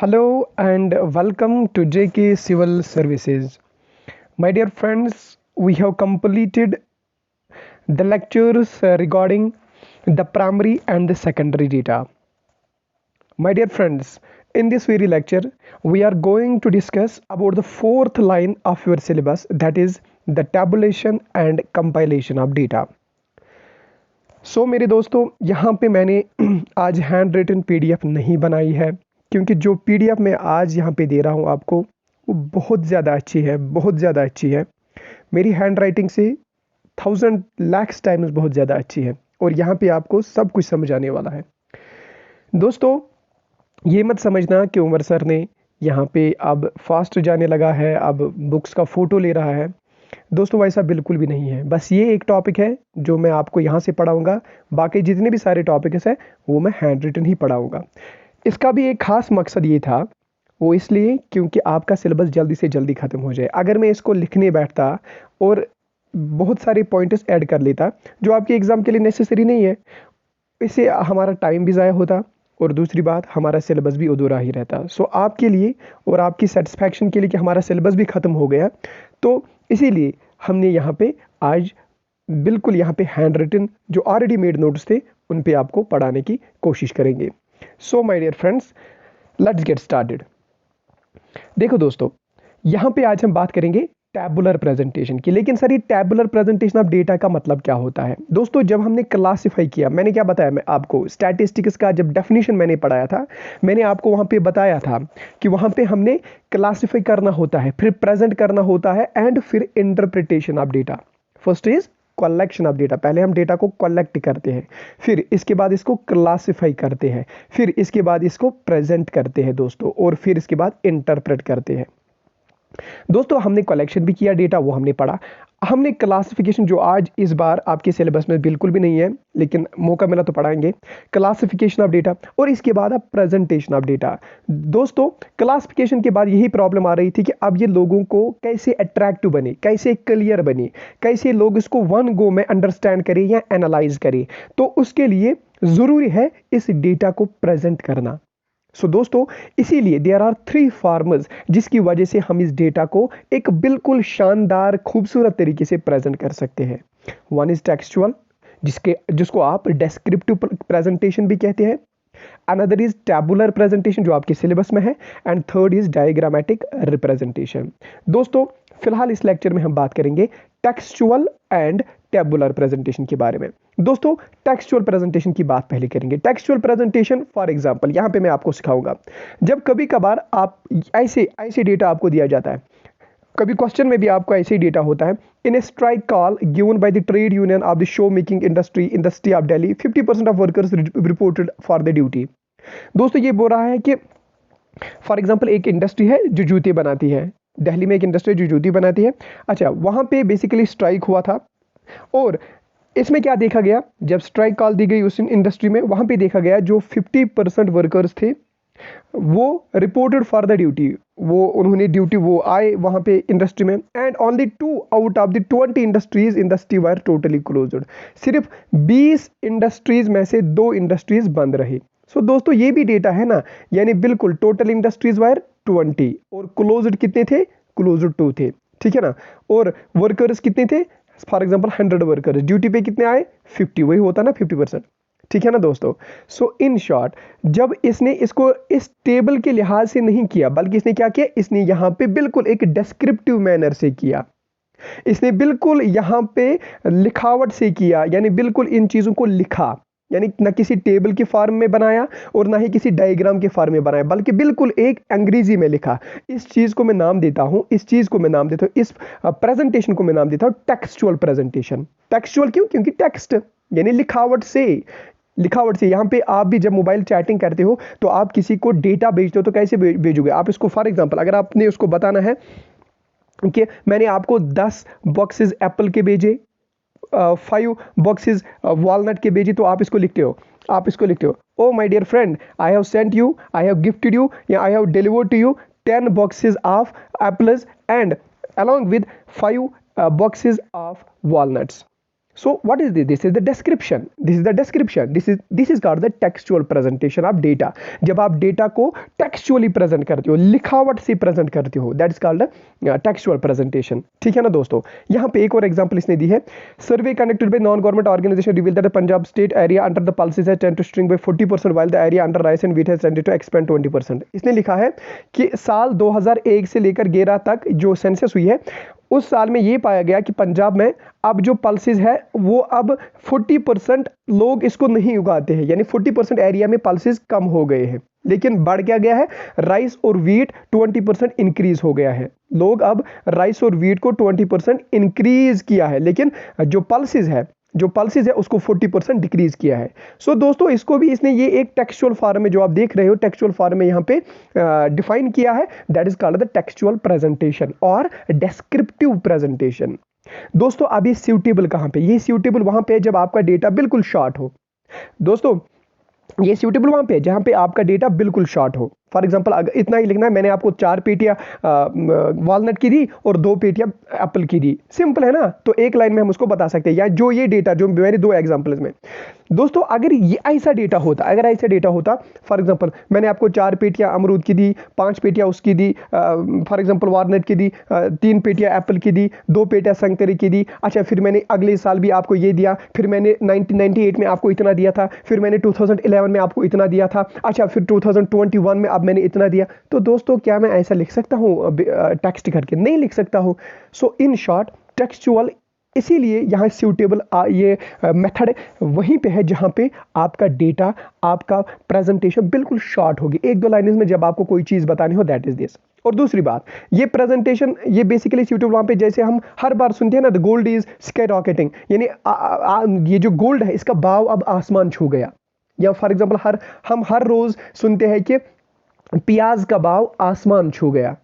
Hello and welcome to JK Civil Services. My dear friends, we have completed the lectures regarding the primary and the secondary data. My dear friends, in this very lecture, we are going to discuss about the fourth line of your syllabus, that is the tabulation and compilation of data. सो मेरे दोस्तों, यहाँ पे मैंने आज hand written PDF नहीं बनाई है, क्योंकि जो PDF मैं आज यहाँ पे दे रहा हूँ आपको, वो बहुत ज़्यादा अच्छी है, बहुत ज़्यादा अच्छी है। मेरी हैंड राइटिंग से 1000 lakhs टाइम्स बहुत ज़्यादा अच्छी है, और यहाँ पे आपको सब कुछ समझ आने वाला है। दोस्तों, ये मत समझना कि उमर सर ने यहाँ पे अब फास्ट जाने लगा है, अब बुक्स का फ़ोटो ले रहा है। दोस्तों, वैसा बिल्कुल भी नहीं है। बस ये एक टॉपिक है जो मैं आपको यहाँ से पढ़ाऊँगा, बाकी जितने भी सारे टॉपिक्स हैं वो मैं हैंड रिटन ही पढ़ाऊँगा। इसका भी एक ख़ास मकसद ये था, वो इसलिए क्योंकि आपका सिलेबस जल्दी से जल्दी ख़त्म हो जाए। अगर मैं इसको लिखने बैठता और बहुत सारे पॉइंट्स ऐड कर लेता जो आपके एग्ज़ाम के लिए नेसेसरी नहीं है, इससे हमारा टाइम भी ज़ाया होता, और दूसरी बात हमारा सिलेबस भी अधूरा ही रहता। सो आपके लिए और आपकी सेटिस्फैक्शन के लिए कि हमारा सिलेबस भी ख़त्म हो गया, तो इसीलिए हमने यहाँ पे आज बिल्कुल यहाँ पे हैंड रिटन जो ऑलरेडी मेड नोट्स थे उन पे आपको पढ़ाने की कोशिश करेंगे। So my dear friends, let's get started. देखो दोस्तों, यहाँ पे आज हम बात करेंगे टैबुलर प्रेजेंटेशन की। लेकिन सर, ये टैबुलर प्रेजेंटेशन ऑफ डेटा का मतलब क्या होता है? दोस्तों, जब हमने क्लासिफाई किया, मैंने क्या बताया, मैं आपको स्टैटिस्टिक्स का जब डेफिनेशन मैंने पढ़ाया था, मैंने आपको वहाँ पे बताया था कि वहाँ पे हमने क्लासिफाई करना होता है, फिर प्रेजेंट करना होता है, एंड फिर interpretation of data. First is collection of data. पहले हम डेटा को कलेक्ट करते हैं, फिर इसके बाद इसको क्लासिफाई करते हैं, फिर इसके बाद इसको प्रेजेंट करते हैं दोस्तों, और फिर इसके बाद इंटरप्रेट करते हैं। दोस्तों, हमने कलेक्शन भी किया डेटा, वो हमने पढ़ा। हमने क्लासिफिकेशन, जो आज इस बार आपके सिलेबस में बिल्कुल भी नहीं है, लेकिन मौका मिला तो पढ़ाएंगे, क्लासिफिकेशन ऑफ डेटा, और इसके बाद अब प्रेजेंटेशन ऑफ डेटा। दोस्तों, क्लासिफिकेशन के बाद यही प्रॉब्लम आ रही थी कि अब ये लोगों को कैसे अट्रैक्टिव बने, कैसे क्लियर बने, कैसे लोग इसको वन गो में अंडरस्टैंड करें या एनालाइज करें। तो उसके लिए ज़रूरी है इस डेटा को प्रेजेंट करना। सो दोस्तों, इसीलिए देयर आर 3 फॉर्म्स जिसकी वजह से हम इस डेटा को एक बिल्कुल शानदार खूबसूरत तरीके से प्रेजेंट कर सकते हैं। वन इज टेक्सचुअल, जिसको आप डेस्क्रिप्टिव प्रेजेंटेशन भी कहते हैं। अनदर इज टैबुलर प्रेजेंटेशन, जो आपके सिलेबस में है, and third is diagrammatic representation. दोस्तों, फिलहाल इस लेक्चर में हम बात करेंगे टेक्सचुअल एंड टैबुलर प्रेजेंटेशन के बारे में। दोस्तों, टेक्सचुअल प्रेजेंटेशन की बात पहले करेंगे। टेक्सचुअल प्रेजेंटेशन, फॉर एग्जांपल, यहाँ पे मैं आपको सिखाऊंगा। जब कभी कभार आप ऐसे डेटा आपको दिया जाता है, कभी क्वेश्चन में भी आपको ऐसे ही डेटा होता है। In a strike call given by the trade union of the show making industry in the city of Delhi, 50% of workers reported for the duty. दोस्तों, ये बोल रहा है कि फॉर एग्जांपल एक इंडस्ट्री है जो जूते बनाती है, दिल्ली में एक इंडस्ट्री जो जूती बनाती है। अच्छा, वहाँ पे बेसिकली स्ट्राइक हुआ था, और इसमें क्या देखा गया, जब स्ट्राइक कॉल दी गई उस इंडस्ट्री में, वहाँ पे देखा गया जो 50% वर्कर्स थे वो रिपोर्टेड फॉर द ड्यूटी, वो उन्होंने ड्यूटी वो आए वहाँ पे इंडस्ट्री में, and only 2 out of the 20 industries in the city were totally closed. सिर्फ 20 इंडस्ट्रीज में से 2 इंडस्ट्रीज बंद रही। सो दोस्तों, ये भी डेटा है ना, यानी बिल्कुल टोटल इंडस्ट्रीज वर 20 और क्लोज्ड कितने थे, क्लोज्ड 2 थे, ठीक है ना। और वर्कर्स कितने थे, फॉर एग्जांपल 100 वर्कर्स, ड्यूटी पे कितने आए, 50, वही होता ना 50%, ठीक है ना दोस्तों। सो इन शॉर्ट, जब इसने इसको इस टेबल के लिहाज से नहीं किया, बल्कि इसने क्या किया, इसने यहाँ पे बिल्कुल एक डिस्क्रिप्टिव मैनर से किया, इसने बिल्कुल यहाँ पे लिखावट से किया, यानी बिल्कुल इन चीज़ों को लिखा, यानी ना किसी टेबल के फॉर्म में बनाया और ना ही किसी डायग्राम के फॉर्म में बनाया, बल्कि बिल्कुल एक अंग्रेजी में लिखा। इस चीज़ को मैं नाम देता हूँ, इस चीज़ को मैं नाम देता हूँ, इस प्रेजेंटेशन को मैं नाम देता हूँ टेक्सचुअल प्रेजेंटेशन। टेक्सचुअल क्यों, क्योंकि टेक्स्ट यानी लिखावट से, यहाँ पे आप भी जब मोबाइल चैटिंग करते हो तो आप किसी को डेटा भेजते हो तो कैसे भेजोगे आप इसको। फॉर एग्जांपल, अगर आपने उसको बताना है कि मैंने आपको 10 बॉक्सेस एप्पल के भेजे, 5 बॉक्सेस वॉलनट के भेजे, तो आप इसको लिखते हो, oh my dear friend, I have sent you, I have gifted you, या I have delivered to you 10 boxes of apples and along with 5 boxes of walnuts। So what is this? This is the description. This is the description. This is called the textual presentation of data. जब आप data को textually present करते हो, लिखावट से present करते हो, that is called textual presentation. ठीक है ना दोस्तों। यहाँ पे एक और एग्जांपल इसने दी है, survey conducted by non government organisation reveal that Punjab state area under the pulses has tend to shrink by 40% while the area under rice and wheat has tended to expand 20%। इसने लिखा है कि साल 2001 से लेकर 11 तक जो सेंसस हुई है, उस साल में ये पाया गया कि पंजाब में अब जो पल्सेस है वो अब 40% लोग इसको नहीं उगाते हैं, यानी 40% एरिया में पल्सेस कम हो गए हैं। लेकिन बढ़ क्या गया है, राइस और व्हीट 20% इंक्रीज हो गया है। लोग अब राइस और व्हीट को 20% इंक्रीज किया है, लेकिन जो पल्सेस है उसको 40% डिक्रीज किया है। सो दोस्तों, इसको भी इसने ये एक टेक्सचुअल फॉर्म में, जो आप देख रहे हो टेक्सचुअल फॉर्म में यहाँ पे डिफाइन किया है, that is called the textual presentation और डिस्क्रिप्टिव प्रेजेंटेशन। दोस्तों अब ये सूटेबल कहाँ पे, ये सूटेबल वहां पे जब आपका डेटा बिल्कुल शॉर्ट हो। दोस्तों ये सूटेबल वहां पे जहां पे आपका डेटा बिल्कुल शॉर्ट हो। फॉर एग्जांपल अगर इतना ही लिखना है, मैंने आपको 4 पेटियां वॉलनट की दी और 2 पेटियां एप्पल की दी, सिंपल है ना, तो एक लाइन में हम उसको बता सकते हैं। या जो ये डेटा जो मेरे 2 एग्जांपल्स में, दोस्तों अगर ये ऐसा डेटा होता, फॉर एग्जांपल मैंने आपको 4 पेटियां अमरूद की दी, 5 पेटियां उसकी दी, फॉर एग्जांपल वॉलनट की दी, 3 पेटियां एप्पल की दी, 2 पेटियां संतरे की दी। अच्छा, फिर मैंने अगले साल भी आपको ये दिया, फिर मैंने 1998 में आपको इतना दिया था, फिर मैंने 2011 में आपको इतना दिया था, अच्छा फिर 2021 में अब मैंने इतना दिया। तो दोस्तों क्या मैं ऐसा लिख सकता हूँ टेक्स्ट करके? नहीं लिख सकता हूँ। सो इन शॉर्ट टेक्सचुअल, इसीलिए यहाँ सूटेबल ये मेथड वहीं पे है जहाँ पे आपका डेटा, आपका प्रेजेंटेशन बिल्कुल शॉर्ट होगी, 1-2 लाइन्स में जब आपको कोई चीज़ बतानी हो, दैट इज दिस। और दूसरी बात, ये प्रेजेंटेशन ये बेसिकली सूटेबल वहाँ पे जैसे हम हर बार सुनते हैं ना, the gold is sky rocketing, यानी ये जो गोल्ड है इसका भाव अब आसमान छू गया। या फॉर एग्जाम्पल हम हर रोज सुनते हैं कि प्याज का भाव आसमान छू गया।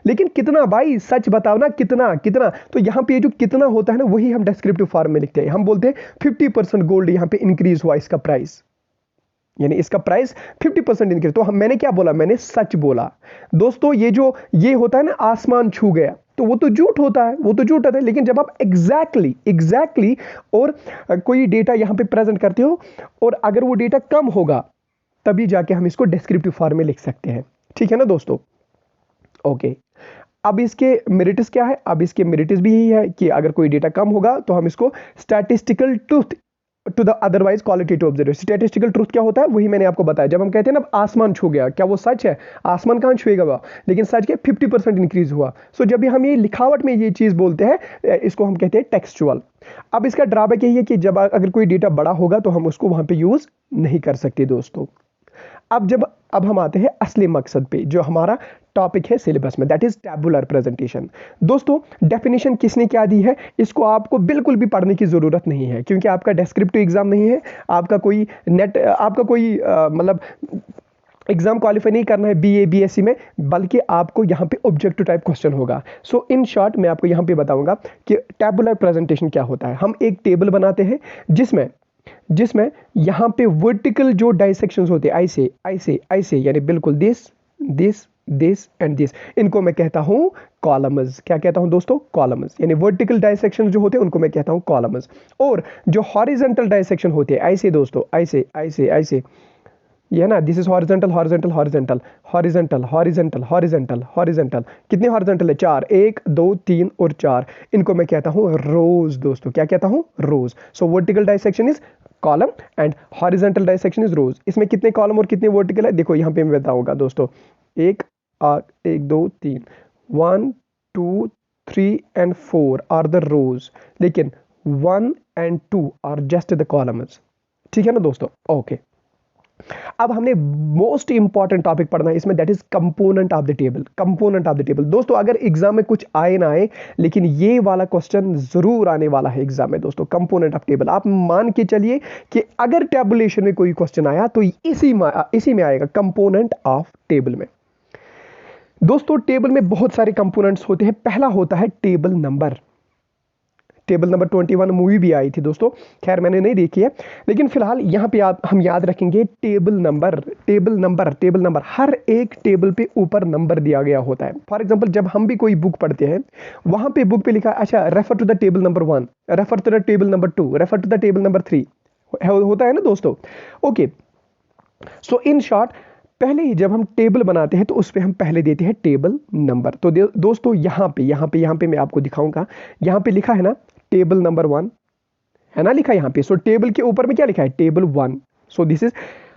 लेकिन कितना भाई, सच बताओ ना, कितना? तो यहां पे जो कितना होता है ना, वही हम डिस्क्रिप्टिव फॉर्म में लिखते हैं। हम बोलते हैं 50% गोल्ड यहां पे इंक्रीज हुआ, इसका प्राइस, यानी इसका प्राइस 50% इंक्रीज। तो मैंने क्या बोला? मैंने सच बोला। दोस्तों ये होता है ना आसमान छू गया, तो वो तो झूठ होता है। लेकिन जब आप एग्जैक्टली और कोई डेटा यहां पे प्रेजेंट करते हो, और अगर वो डेटा कम होगा, तभी जाके हम इसको डिस्क्रिप्टिव फॉर्म में लिख सकते हैं। ठीक है ना दोस्तों? ओके, अब इसके मेरिट्स क्या है? अब इसके मेरिट्स भी यही है कि अगर कोई डेटा कम होगा तो हम इसको statistical truth to the otherwise qualitative observation. Statistical truth क्या होता है? वही मैंने आपको बताया। जब हम कहते हैं ना आसमान छू गया, क्या वो सच है? आसमान कहां छुएगा वो? लेकिन सच क्या, 50% इंक्रीज हुआ। सो जब भी हम ये लिखावट में ये चीज बोलते हैं, इसको हम कहते हैं टेक्सचुअल। अब इसका ड्रॉबैक यही है कि जब अगर कोई डेटा बड़ा होगा तो हम उसको वहां पे यूज नहीं कर सकते दोस्तों। अब हम आते हैं असली मकसद पे, जो हमारा टॉपिक है सिलेबस में, दैट इज टैबुलर प्रेजेंटेशन। दोस्तों डेफिनेशन किसने क्या दी है, इसको आपको बिल्कुल भी पढ़ने की जरूरत नहीं है, क्योंकि आपका डिस्क्रिप्टिव एग्जाम नहीं है, आपका कोई मतलब एग्जाम क्वालिफाई नहीं करना है बीए बीएससी में, बल्कि आपको यहाँ पे ऑब्जेक्टिव टाइप क्वेश्चन होगा। सो इन शॉर्ट मैं आपको यहाँ पे बताऊंगा कि टैबुलर प्रेजेंटेशन क्या होता है। हम एक टेबल बनाते हैं जिसमें यहाँ पे वर्टिकल जो डाइसेक्शंस होते हैं, ऐसे यानी बिल्कुल दिस एंड दिस, इनको मैं कहता हूँ कॉलम्स। क्या कहता हूँ दोस्तों? कॉलम्स। यानी वर्टिकल डाइसेक्शन जो होते हैं उनको मैं कहता हूँ कॉलम्स। और जो हॉरिजॉन्टल डाइसेक्शन होते हैं, ऐसे दोस्तों, ऐसे, ये ना, दिस इज हॉरिजॉन्टल। कितने हॉरिजॉन्टल है? 4, 1 2 3 और 4। इनको मैं कहता हूँ रोज दोस्तों। क्या कहता हूँ? Rows. So vertical dissection is column and horizontal dissection is rows. इसमें कितने कॉलम और कितने वर्टिकल है? देखो यहाँ पे मैं बताऊंगा दोस्तों, 1 2 3, 1 2 3 and 4 आर द रोज, लेकिन 1 and 2 are just the columns. ठीक है ना दोस्तों? ओके, अब हमने मोस्ट इंपॉर्टेंट टॉपिक पढ़ना है इसमें, that is component of the table. दोस्तों अगर एग्जाम में कुछ आए ना आए, लेकिन ये वाला क्वेश्चन जरूर आने वाला है एग्जाम में दोस्तों, कंपोनेंट ऑफ टेबल। आप मान के चलिए कि अगर टेबुलेशन में कोई क्वेश्चन आया तो इसी में आएगा, कंपोनेंट ऑफ टेबल में। दोस्तों टेबल में बहुत सारे कंपोनेंट्स होते हैं। पहला होता है table number. Table number 21 movie भी आई थी दोस्तों, खैर मैंने नहीं देखी है, लेकिन फिलहाल यहाँ पे हम याद रखेंगे table number, table number, table number, हर एक टेबल पे ऊपर नंबर दिया गया होता है। फॉर एग्जाम्पल जब हम भी कोई बुक पढ़ते हैं, वहां पे बुक पे लिखा अच्छा refer to the table number 1, refer to the table number 2, refer to the table number 3 होता है ना दोस्तों। ओके, सो इन शॉर्ट पहले ही जब हम टेबल बनाते हैं तो उस पर हम पहले देते हैं टेबल नंबर। तो दोस्तों यहाँ पे मैं आपको दिखाऊंगा, यहाँ पे लिखा है ना टेबल नंबर 1, है ना लिखा यहाँ पे। सो टेबल के ऊपर में क्या लिखा है, टेबल 1। सो दिस इज,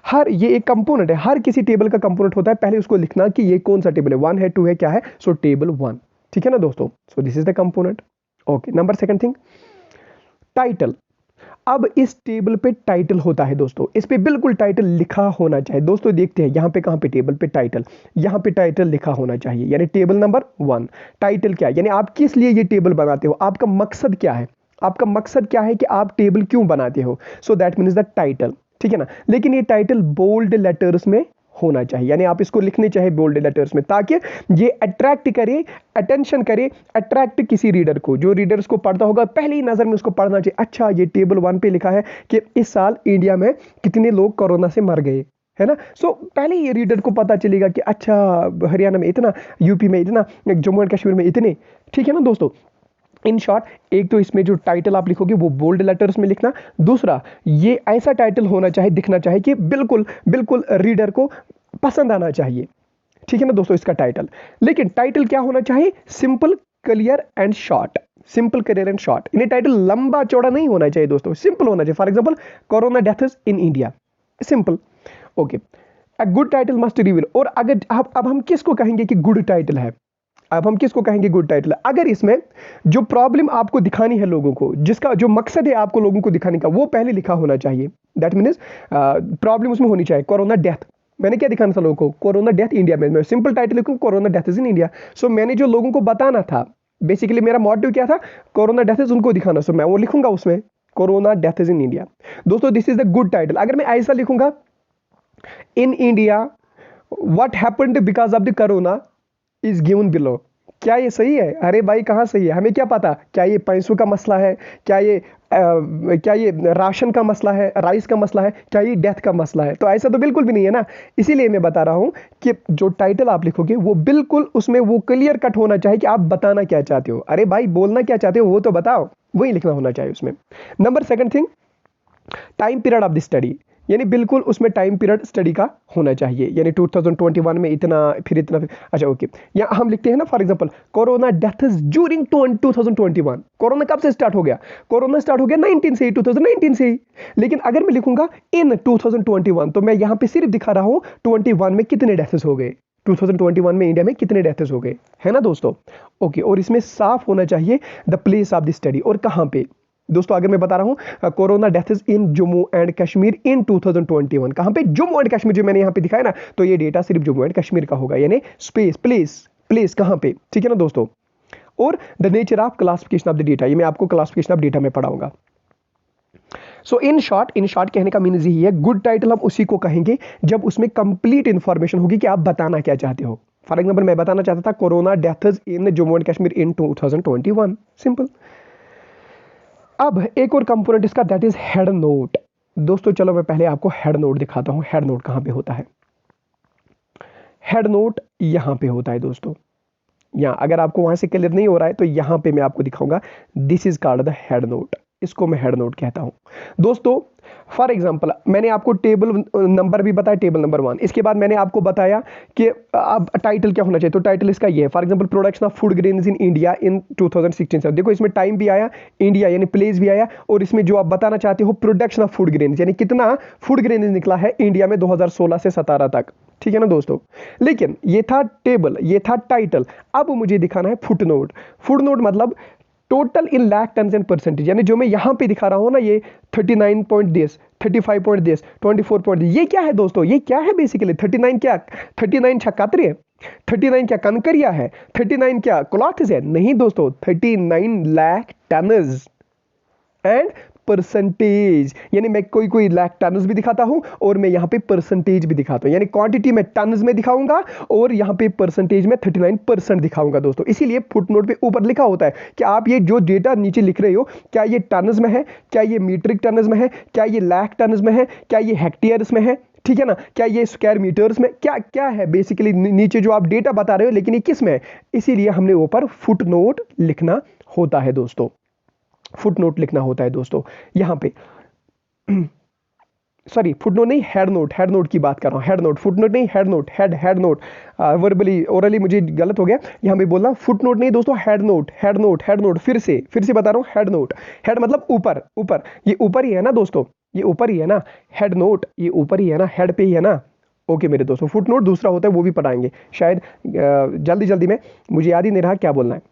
हर ये एक कंपोनेंट है, हर किसी टेबल का कंपोनेंट होता है, पहले उसको लिखना कि ये कौन सा टेबल है, 1 है 2 है क्या है, सो टेबल 1, ठीक है ना दोस्तों। So this is the component. Okay, number second thing, title. अब इस टेबल पे टाइटल होता है दोस्तों, इस पे बिल्कुल टाइटल लिखा होना चाहिए दोस्तों। देखते हैं यहाँ पे कहाँ पे टेबल पे टाइटल, यहाँ पे टाइटल लिखा होना चाहिए, यानी टेबल नंबर 1। टाइटल क्या है, यानी आप किस लिए ये टेबल बनाते हो, आपका मकसद क्या है, आपका मकसद क्या है कि आप टेबल क्यों बनाते हो, so that means the title, ठीक है ना। लेकिन ये टाइटल बोल्ड लेटर्स में होना चाहिए, यानी आप इसको लिखने चाहिए बोल्ड लेटर्स में, ताकि ये अट्रैक्ट करे, अटेंशन करे, अट्रैक्ट किसी रीडर को, जो रीडर्स को पढ़ता होगा पहली नजर में उसको पढ़ना चाहिए, अच्छा ये टेबल 1 पे लिखा है कि इस साल इंडिया में कितने लोग कोरोना से मर गए, है ना। सो पहले ये रीडर को पता चलेगा कि अच्छा हरियाणा में इतना, यूपी में इतना, जम्मू एंड कश्मीर में इतने, ठीक है ना दोस्तों। इन शॉर्ट, एक तो इसमें जो टाइटल आप लिखोगे वो बोल्ड लेटर्स में लिखना, दूसरा ये ऐसा टाइटल होना चाहिए, दिखना चाहिए कि बिल्कुल बिल्कुल रीडर को पसंद आना चाहिए, ठीक है ना दोस्तों इसका टाइटल। लेकिन टाइटल क्या होना चाहिए, simple clear and short, simple clear and short, इन्हें टाइटल लंबा चौड़ा नहीं होना चाहिए दोस्तों, सिंपल होना चाहिए। For example corona deaths in India, simple. Okay, a good title must reveal, और अगर अब हम किसको कहेंगे कि गुड टाइटल है, अब हम किसको कहेंगे गुड टाइटल, अगर इसमें जो प्रॉब्लम आपको दिखानी है लोगों को, जिसका जो मकसद है आपको लोगों को दिखाने का, वो पहले लिखा होना चाहिए। दैट मीन्स प्रॉब्लम उसमें होनी चाहिए, कोरोना डेथ, मैंने क्या दिखाना था लोगों को, कोरोना डेथ इंडिया में, मैं सिंपल टाइटल लिखूं corona death is in India. So मैंने जो लोगों को बताना था, बेसिकली मेरा मोटिव क्या था, कोरोना डेथ इज उनको दिखाना, सो मैं वो लिखूंगा उसमें corona death is in India. दोस्तों this is the good title. अगर मैं ऐसा लिखूंगा in India what happened because of the corona is given below, क्या ये सही है, अरे भाई कहाँ सही है, हमें क्या पता, क्या ये पैसों का मसला है, क्या ये राशन का मसला है, राइस का मसला है, क्या ये डेथ का मसला है, तो ऐसा तो बिल्कुल भी नहीं है ना। इसीलिए मैं बता रहा हूं कि जो टाइटल आप लिखोगे वो बिल्कुल उसमें वो क्लियर कट होना चाहिए कि आप बताना क्या चाहते हो, अरे भाई बोलना क्या चाहते हो वो तो बताओ, वही लिखना होना चाहिए उसमें। Number second thing, time period of the study, यानी बिल्कुल उसमें टाइम पीरियड स्टडी का होना चाहिए, यानी 2021 में इतना, फिर इतना, फिर अच्छा ओके। या हम लिखते हैं ना for example corona deaths during 2021, corona कब से स्टार्ट हो गया, कोरोना स्टार्ट हो गया 2019 से ही। लेकिन अगर मैं लिखूंगा इन 2021, तो मैं यहां पे सिर्फ दिखा रहा हूं 21 में कितने डेथ्स हो गए, 2021 में इंडिया में कितने डेथ्स हो गए, है ना दोस्तों। ओके, और इसमें साफ होना चाहिए the place of the study, और कहां पे दोस्तों, अगर मैं बता रहा हूं corona deaths in Jammu and Kashmir in 2021, कहां पे, जम्मू एंड कश्मीर, जो मैंने यहां पे दिखाया ना, तो ये डेटा सिर्फ जम्मू एंड कश्मीर का होगा, यानी स्पेस प्लेस कहां पे, ठीक है ना दोस्तों। और the nature of classification of the data, ये मैं आपको क्लासिफिकेशन ऑफ डेटा में पढ़ाऊंगा। सो इन शॉर्ट कहने का मीनिंग यही है, गुड टाइटल हम उसी को कहेंगे जब उसमें कंप्लीट इंफॉर्मेशन होगी कि आप बताना क्या चाहते हो। फॉर एग्जाम्पल मैं बताना चाहता था corona deaths in Jammu and Kashmir in 2021, simple. अब एक और कंपोनेंट इसका, दैट इज हेड नोट। दोस्तों चलो मैं पहले आपको हेड नोट दिखाता हूं, हेड नोट कहां पे होता है, हेड नोट यहां पे होता है दोस्तों, यहां अगर आपको वहां से क्लियर नहीं हो रहा है तो यहां पे मैं आपको दिखाऊंगा, this is called the head note, इसको मैं हेड नोट कहता हूं दोस्तों। फॉर एग्जाम्पल मैंने आपको टेबल नंबर भी बताया, टेबल नंबर 1, इसके बाद मैंने आपको बताया कि अब टाइटल क्या होना चाहिए, तो टाइटल इसका ये है, for example production of food grains in India in 2016 से, देखो इसमें टाइम भी आया, इंडिया यानी प्लेस भी आया, और इसमें जो आप बताना चाहते हो प्रोडक्शन ऑफ फूड ग्रेन्स, यानी कितना फूड ग्रेन्स निकला है इंडिया में 2016 से 17 तक, ठीक है ना दोस्तों। लेकिन ये था टेबल, ये था टाइटल, अब मुझे दिखाना है फुट नोट। फुट नोट मतलब total in lakh tonne and percentage, यानी जो मैं यहां पे दिखा रहा हूं ना, ये 39 point this, 35 point this, 24 point, ये क्या है दोस्तों, ये क्या है बेसिकली, 39 क्या, 39 छक्कातरे है, 39 क्या कनकरिया है, 39 क्या क्लॉथ्स है, नहीं दोस्तों, 39 लाख टनस एंड परसेंटेज, यानी मैं कोई कोई लाख टन्स भी दिखाता हूं और मैं यहां पे परसेंटेज भी दिखाता हूं, यानी क्वांटिटी में टन्स में दिखाऊंगा और यहां पे परसेंटेज में 39% दिखाऊंगा दोस्तों। इसीलिए फुटनोट पे ऊपर लिखा होता है कि आप ये जो डेटा नीचे लिख रहे हो, क्या ये टन्स में है, क्या ये मीट्रिक टन्स में है, क्या ये लाख टन्स में है, क्या ये हेक्टेयर्स में है, ठीक है ना, क्या ये स्क्वायर मीटर्स में, क्या क्या है बेसिकली नीचे जो आप डेटा बता रहे हो, लेकिन ये किस में है, इसीलिए हमने ऊपर फुटनोट लिखना होता है दोस्तों। फुटनोट लिखना होता है दोस्तों यहां पे। सॉरी, फुटनोट नहीं, हेड नोट, हेड नोट की बात कर रहा हूं, हेड नोट, फुटनोट नहीं, head note, head note, verbally orally मुझे गलत हो गया, यहां पे बोलना फुटनोट नहीं दोस्तों, head note, head note, head note, फिर से बता रहा हूं, हेड नोट, हेड मतलब ऊपर, ऊपर, ये ऊपर ही है ना दोस्तों, ये ऊपर ही है ना, हेड नोट ये ऊपर ही है ना, हेड पे ही है ना। ओके मेरे दोस्तों, फुटनोट दूसरा होता है, वो भी पढ़ाएंगे शायद, जल्दी जल्दी में मुझे याद ही नहीं रहा क्या बोलना है।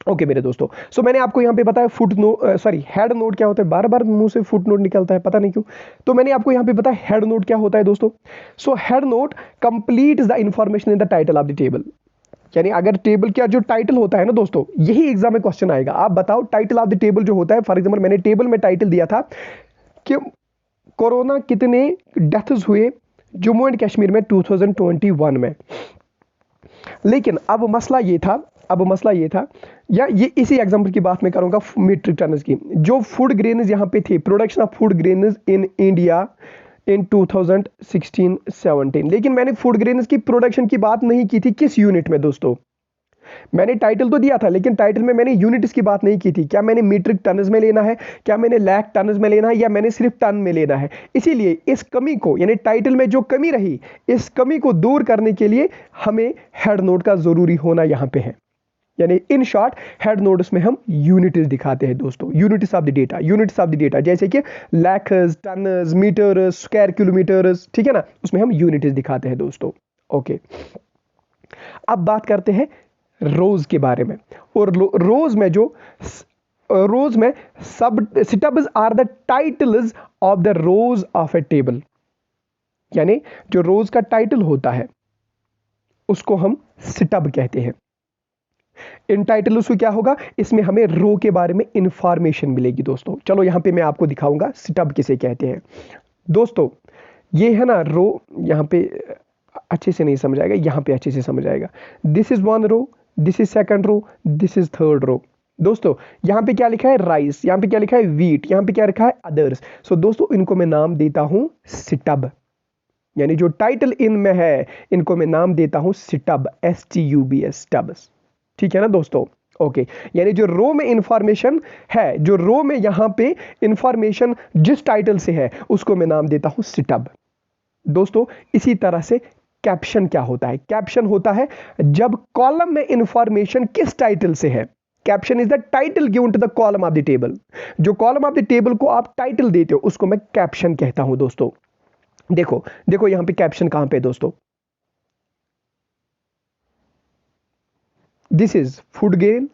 ओके मेरे दोस्तों, सो मैंने आपको यहाँ पे बताया foot note, sorry head note क्या होता है, बार बार मुंह से फुट नोट निकलता है पता नहीं क्यों, तो मैंने आपको यहाँ पे बताया हेड नोट क्या होता है दोस्तों। So head note complete the information in the title of the table, यानी अगर टेबल का जो टाइटल होता है ना दोस्तों, यही एग्जाम में क्वेश्चन आएगा, आप बताओ टाइटल ऑफ द टेबल जो होता है, फॉर एग्जाम्पल मैंने टेबल में टाइटल दिया था कि कोरोना कितने डेथ्स हुए जम्मू एंड कश्मीर में 2021 में, लेकिन अब मसला ये था, या ये इसी एग्जांपल की बात मैं करूंगा मीट्रिक टन्स की, जो फूड ग्रेन्स यहाँ पे थे, production of food grains in India in 2016-17, लेकिन मैंने फूड ग्रेन्स की प्रोडक्शन की बात नहीं की थी, किस यूनिट में दोस्तों, मैंने टाइटल तो दिया था लेकिन टाइटल में मैंने यूनिट्स की बात नहीं की थी, क्या मैंने मीट्रिक टन्स में लेना है, क्या मैंने लाख टन्स में लेना है, या मैंने सिर्फ टन में लेना है। इसीलिए इस कमी को, यानी टाइटल में जो कमी रही, इस कमी को दूर करने के लिए हमें हेड नोट का जरूरी होना यहां पे है, यानी इन शॉर्ट हेड नोट्स में हम यूनिट्स दिखाते हैं दोस्तों, यूनिट्स ऑफ द डेटा, जैसे कि lakhs, tonnes, metres, square kilometres, ठीक है ना, उसमें हम यूनिट्स दिखाते हैं दोस्तों। ओके, अब बात करते हैं रोज के बारे में, और रोज में सब stubs are the titles of the rows of a table, यानी जो रोज का टाइटल होता है उसको हम सिटब कहते हैं। इन टाइटल से क्या होगा, इसमें हमें रो के बारे में इंफॉर्मेशन मिलेगी दोस्तों। चलो यहां पे मैं आपको दिखाऊंगा सिटब किसे कहते हैं दोस्तों। ये है ना रो, यहां पे अच्छे से नहीं समझ आएगा, यहां पे अच्छे से समझ आएगा। This is one row, this is second row, this is third row. दोस्तों यहां पे क्या लिखा है, राइस, यहां पे क्या लिखा है, वीट, यहां पे क्या लिखा है, अदर्स। सो दोस्तों इनको मैं नाम देता हूं सिटब, यानी जो टाइटल इनमें है इनको मैं नाम देता हूं सिटब, STUBS, स्टब्स, ठीक है ना दोस्तों। ओके, यानी जो रो में इंफॉर्मेशन है, जो रो में यहां पे इंफॉर्मेशन जिस टाइटल से है उसको मैं नाम देता हूं सिटब दोस्तों। इसी तरह से कैप्शन क्या होता है, कैप्शन होता है जब कॉलम में इंफॉर्मेशन किस टाइटल से है। Caption is the title given to the column of the table, जो कॉलम ऑफ द टेबल को आप टाइटल देते हो उसको मैं कैप्शन कहता हूं दोस्तों। देखो देखो यहां पे कैप्शन कहां पे दोस्तों, दिस इज फूड ग्रेन,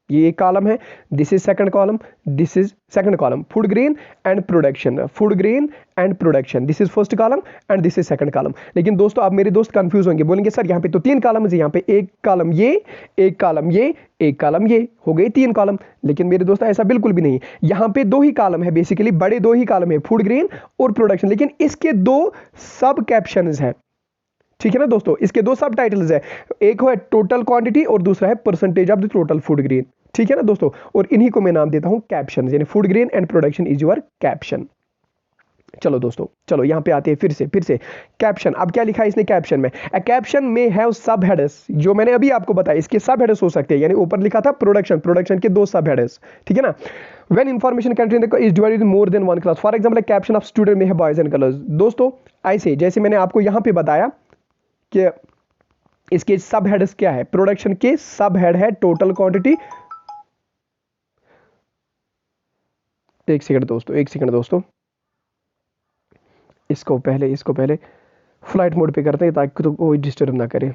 ये एक कॉलम है, this is second column, this is second column, food grain and production, food grain and production, this is first column and this is second column. लेकिन दोस्तों अब मेरे दोस्त कंफ्यूज होंगे, बोलेंगे सर यहाँ पे तो 3 कॉलम है, यहाँ पे एक कॉलम ये, एक कॉलम ये, एक कॉलम ये, हो गए 3 कॉलम। लेकिन मेरे दोस्त ऐसा बिल्कुल भी नहीं, यहाँ पे 2 ही कॉलम है, बेसिकली बड़े 2 ही कॉलम है, फूड ग्रेन और प्रोडक्शन, लेकिन इसके 2 सब कैप्शंस है, ठीक है ना दोस्तों। इसके 2 सब टाइटल्स है, एक है टोटल क्वांटिटी और दूसरा है percentage of the total food grain, ठीक है ना दोस्तों। और इन्हीं को मैं नाम देता हूं कैप्शन, यानी food grain and production is your caption. चलो दोस्तों, चलो यहां पे आते हैं फिर से कैप्शन। अब क्या लिखा है इसने कैप्शन में, अ कैप्शन में हैव सब हेडर्स, जो मैंने अभी आपको बताया इसके सब हेडर्स हो सकते हैं, यानी ऊपर लिखा था प्रोडक्शन के 2 सब हेडर्स, ठीक है ना। When information content is divided in more than 1 class, for example caption of student में है बॉयज एंड गर्ल्स। दोस्तों ऐसे जैसे मैंने आपको यहां पे बताया कि इसके सब हेडर्स क्या है, प्रोडक्शन के सब हेड है टोटल क्वांटिटी, एक सेकंड दोस्तों, इसको पहले फ्लाइट मोड पे करते हैं ताकि तो कोई डिस्टर्ब ना करे।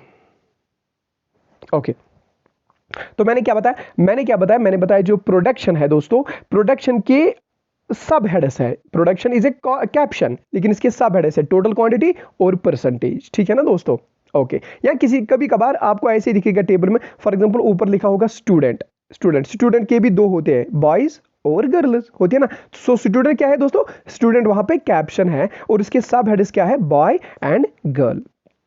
ओके, तो मैंने क्या बताया, मैंने बताया जो प्रोडक्शन है दोस्तों, प्रोडक्शन के सब हेडर्स है, प्रोडक्शन इज ए कैप्शन, लेकिन इसके सब हेडर्स है टोटल क्वांटिटी और परसेंटेज, ठीक है ना दोस्तों। ओके, या किसी कभी कभार आपको ऐसे दिखेगा टेबल में, फॉर एग्जांपल ऊपर लिखा होगा स्टूडेंट के भी 2 होते हैं, बॉयज और गर्ल्स होती है ना। सो स्टूडेंट क्या है दोस्तों, स्टूडेंट वहां पे कैप्शन है और उसके सब हेडर्स क्या है, बॉय एंड गर्ल।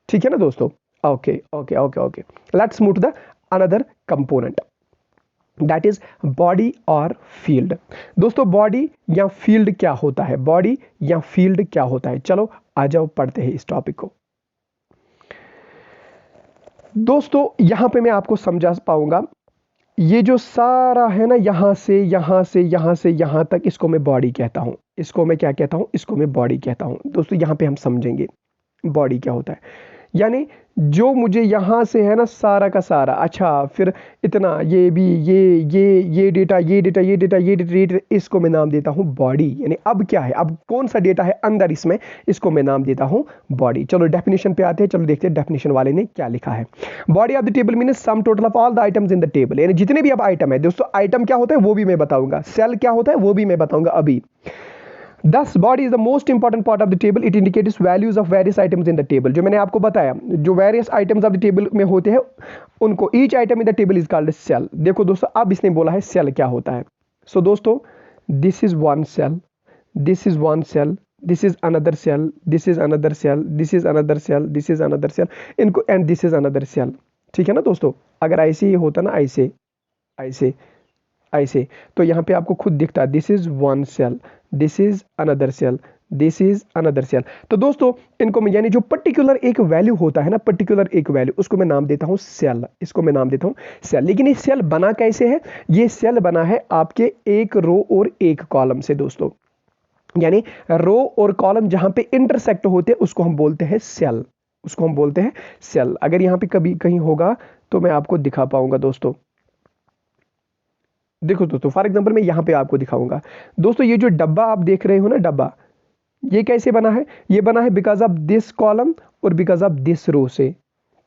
ठीक है ना दोस्तों। Okay okay okay okay, let's move to the another component, that is body और फील्ड। दोस्तों बॉडी या फील्ड क्या होता है, बॉडी या फील्ड क्या होता है, चलो आ जाओ पढ़ते हैं इस टॉपिक को। दोस्तों यहां पे मैं आपको समझा पाऊंगा, ये जो सारा है ना, यहां से यहां से यहां से यहां तक, इसको मैं बॉडी कहता हूं, इसको मैं क्या कहता हूं, इसको मैं बॉडी कहता हूं। दोस्तों यहां पे हम समझेंगे बॉडी क्या होता है, यानी जो मुझे यहाँ से है ना सारा का सारा, अच्छा फिर इतना ये भी ये डेटा ये डेटा ये डेटा ये डेटा ये डेटा, इसको मैं नाम देता हूँ बॉडी। यानी अब क्या है, अब कौन सा डेटा है अंदर इसमें, इसको मैं नाम देता हूँ बॉडी। चलो डेफिनेशन पे आते हैं, चलो देखते हैं डेफिनेशन वाले ने क्या लिखा है। Body of the table mean sum total of all the items in the table, यानी जितने भी अब आइटम है। दोस्तों आइटम क्या होता है वो भी मैं बताऊंगा, सेल क्या होता है वो भी मैं बताऊंगा अभी। Thus, body is the most important part of the table. It indicates values of various items in the table. जो मैंने आपको बताया, जो various items of the table में होते हैं उनको each item in the table is called a cell. देखो दोस्तों अब इसने बोला है cell क्या होता है। So दोस्तों this is one cell, this is one cell, this is another cell, this is another cell, this is another cell, this is another cell, इनको and this is another cell। ठीक है ना दोस्तों, अगर ऐसे ही होता ना, ऐसे ऐसे ऐसे, तो यहाँ पे आपको खुद दिखता है this is one cell, this is another cell, this is another cell. तो दोस्तों इनको मैं, यानी जो पर्टिकुलर एक वैल्यू होता है ना, पर्टिकुलर एक वैल्यू, उसको मैं नाम देता हूँ सेल, इसको मैं नाम देता हूँ सेल। लेकिन ये सेल बना कैसे है, ये सेल बना है आपके एक रो और एक कॉलम से दोस्तों, यानी रो और कॉलम जहां पे इंटरसेक्ट होते हैं उसको हम बोलते हैं सेल, उसको हम बोलते हैं सेल। अगर यहाँ पे कभी कहीं होगा तो मैं आपको दिखा पाऊंगा दोस्तों। देखो दोस्तों फॉर एग्जांपल मैं यहाँ पे आपको दिखाऊंगा। दोस्तों ये जो डब्बा आप देख रहे हो ना, डब्बा ये कैसे बना है, ये बना है बिकॉज ऑफ दिस कॉलम और बिकॉज ऑफ दिस रो से।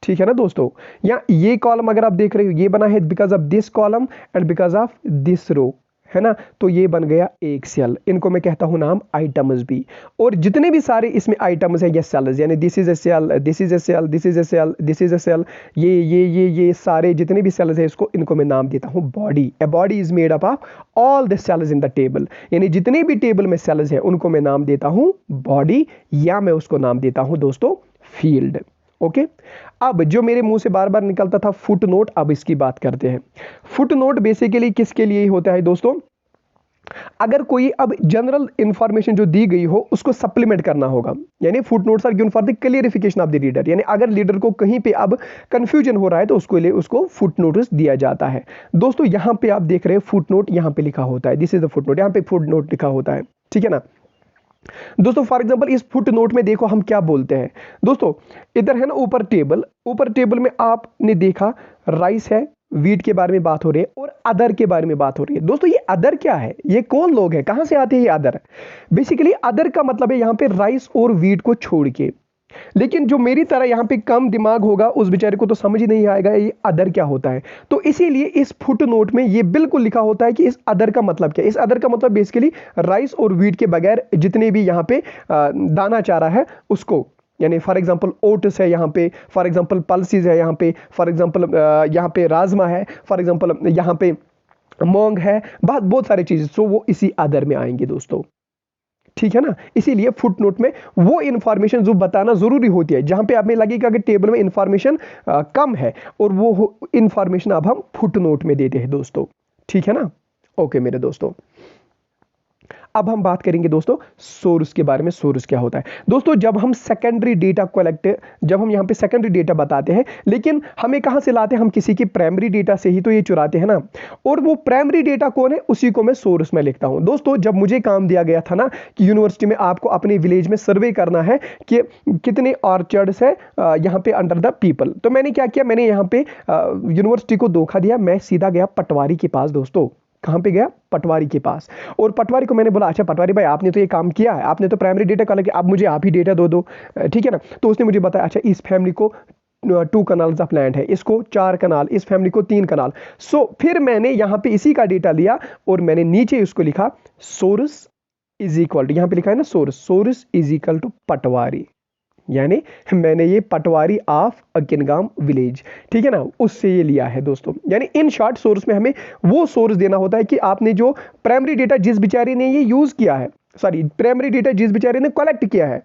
ठीक है ना दोस्तों, या ये कॉलम अगर आप देख रहे हो ये बना है because of this column and because of this row, है ना। तो ये बन गया एक सेल, इनको मैं कहता हूं नाम आइटम्स भी। और जितने भी सारे इसमें आइटम्स हैं ये सेल्स, यानी this is a cell, this is a cell, this is a cell, this is a cell, ये सारे जितने भी सेल्स हैं इसको, इनको मैं नाम देता हूं body. A body is made up of all the cells in the table, यानी जितने भी टेबल में सेल्स हैं उनको मैं नाम देता हूं बॉडी, या मैं उसको नाम देता हूं दोस्तों फील्ड। ओके अब जो मेरे मुंह से बार बार निकलता था फुट नोट, अब इसकी बात करते हैं। फुट नोट बेसिकली किसके लिए होता है दोस्तों, अगर कोई अब जनरल इंफॉर्मेशन जो दी गई हो उसको सप्लीमेंट करना होगा, यानी foot notes are given for the clarification of the reader, यानी अगर लीडर को कहीं पे अब कंफ्यूजन हो रहा है तो उसको लिए उसको फुट नोटिस दिया जाता है। दोस्तों यहां पे आप देख रहे हैं फुट नोट, यहां पे लिखा होता है this is the foot note, यहां पे फुट नोट लिखा होता है। ठीक है ना दोस्तों, फॉर एग्जांपल इस फुट नोट में देखो हम क्या बोलते हैं। दोस्तों इधर है ना ऊपर टेबल, ऊपर टेबल में आपने देखा राइस है, वीट के बारे में बात हो रही है और अदर के बारे में बात हो रही है। दोस्तों ये अदर क्या है, ये कौन लोग हैं, कहां से आते हैं ये अदर। बेसिकली अदर का मतलब है यहां पे राइस और वीट को छोड़ के, लेकिन जो मेरी तरह यहां पे कम दिमाग होगा उस बेचारे को तो समझ ही नहीं आएगा ये अदर क्या होता है। तो इसीलिए इस फुट नोट में ये बिल्कुल लिखा होता है कि इस अदर का मतलब क्या है। इस अदर का मतलब बेसिकली राइस और वीट के बगैर जितने भी यहाँ पे दाना चारा है उसको, यानी फॉर एग्जांपल ओट्स है यहाँ पे, फॉर एग्जांपल पल्सीज है यहाँ पे, फॉर एग्जांपल यहाँ पे राजमा है, फॉर एग्जांपल यहाँ पे मूंग है, बहुत सारी चीजें, सो वो इसी अदर में आएंगे दोस्तों। ठीक है ना, इसीलिए फुट नोट में वो इंफॉर्मेशन जो बताना जरूरी होती है, जहां पे हमें लगेगा कि टेबल में इंफॉर्मेशन कम है, और वो इंफॉर्मेशन अब हम फुट नोट में देते हैं दोस्तों। ठीक है ना, ओके मेरे दोस्तों। अब हम बात करेंगे दोस्तों सोर्स के बारे में। सोर्स क्या होता है दोस्तों, जब हम सेकेंडरी डेटा कलेक्ट, जब हम यहाँ पे सेकेंडरी डेटा बताते हैं, लेकिन हमें कहाँ से लाते हैं, हम किसी की प्राइमरी डेटा से ही तो ये चुराते हैं ना, और वो प्राइमरी डेटा कौन है उसी को मैं सोर्स में लिखता हूँ। दोस्तों जब मुझे काम दिया गया था ना कि यूनिवर्सिटी में आपको अपने विलेज में सर्वे करना है कि कितने ऑर्चर्ड्स है यहाँ पे अंडर द पीपल, तो मैंने क्या किया, मैंने यहाँ पे यूनिवर्सिटी को धोखा दिया, मैं सीधा गया पटवारी के पास। दोस्तों कहां पे गया, पटवारी के पास, और पटवारी को मैंने बोला अच्छा पटवारी भाई आपने तो ये काम किया है, आपने तो प्राइमरी डेटा कलेक्ट किया, अब मुझे आप ही डेटा दो। ठीक है ना, तो उसने मुझे बताया अच्छा इस फैमिली को 2 कनाल्स ऑफ लैंड है, इसको 4 कनाल, इस फैमिली को 3 कनाल। सो फिर मैंने यहाँ पे इसी का डेटा लिया और मैंने नीचे उसको लिखा सोर्स इज इक्वल टू, यहाँ पे लिखा है ना source, source is equal to patwari. यानी मैंने ये पटवारी ऑफ अकिनगाम विलेज, ठीक है ना, उससे ये लिया है दोस्तों। यानी इन शॉर्ट सोर्स में हमें वो सोर्स देना होता है कि आपने जो प्राइमरी डेटा जिस बेचारे ने ये यूज किया है, सॉरी प्राइमरी डेटा जिस बेचारे ने कलेक्ट किया है,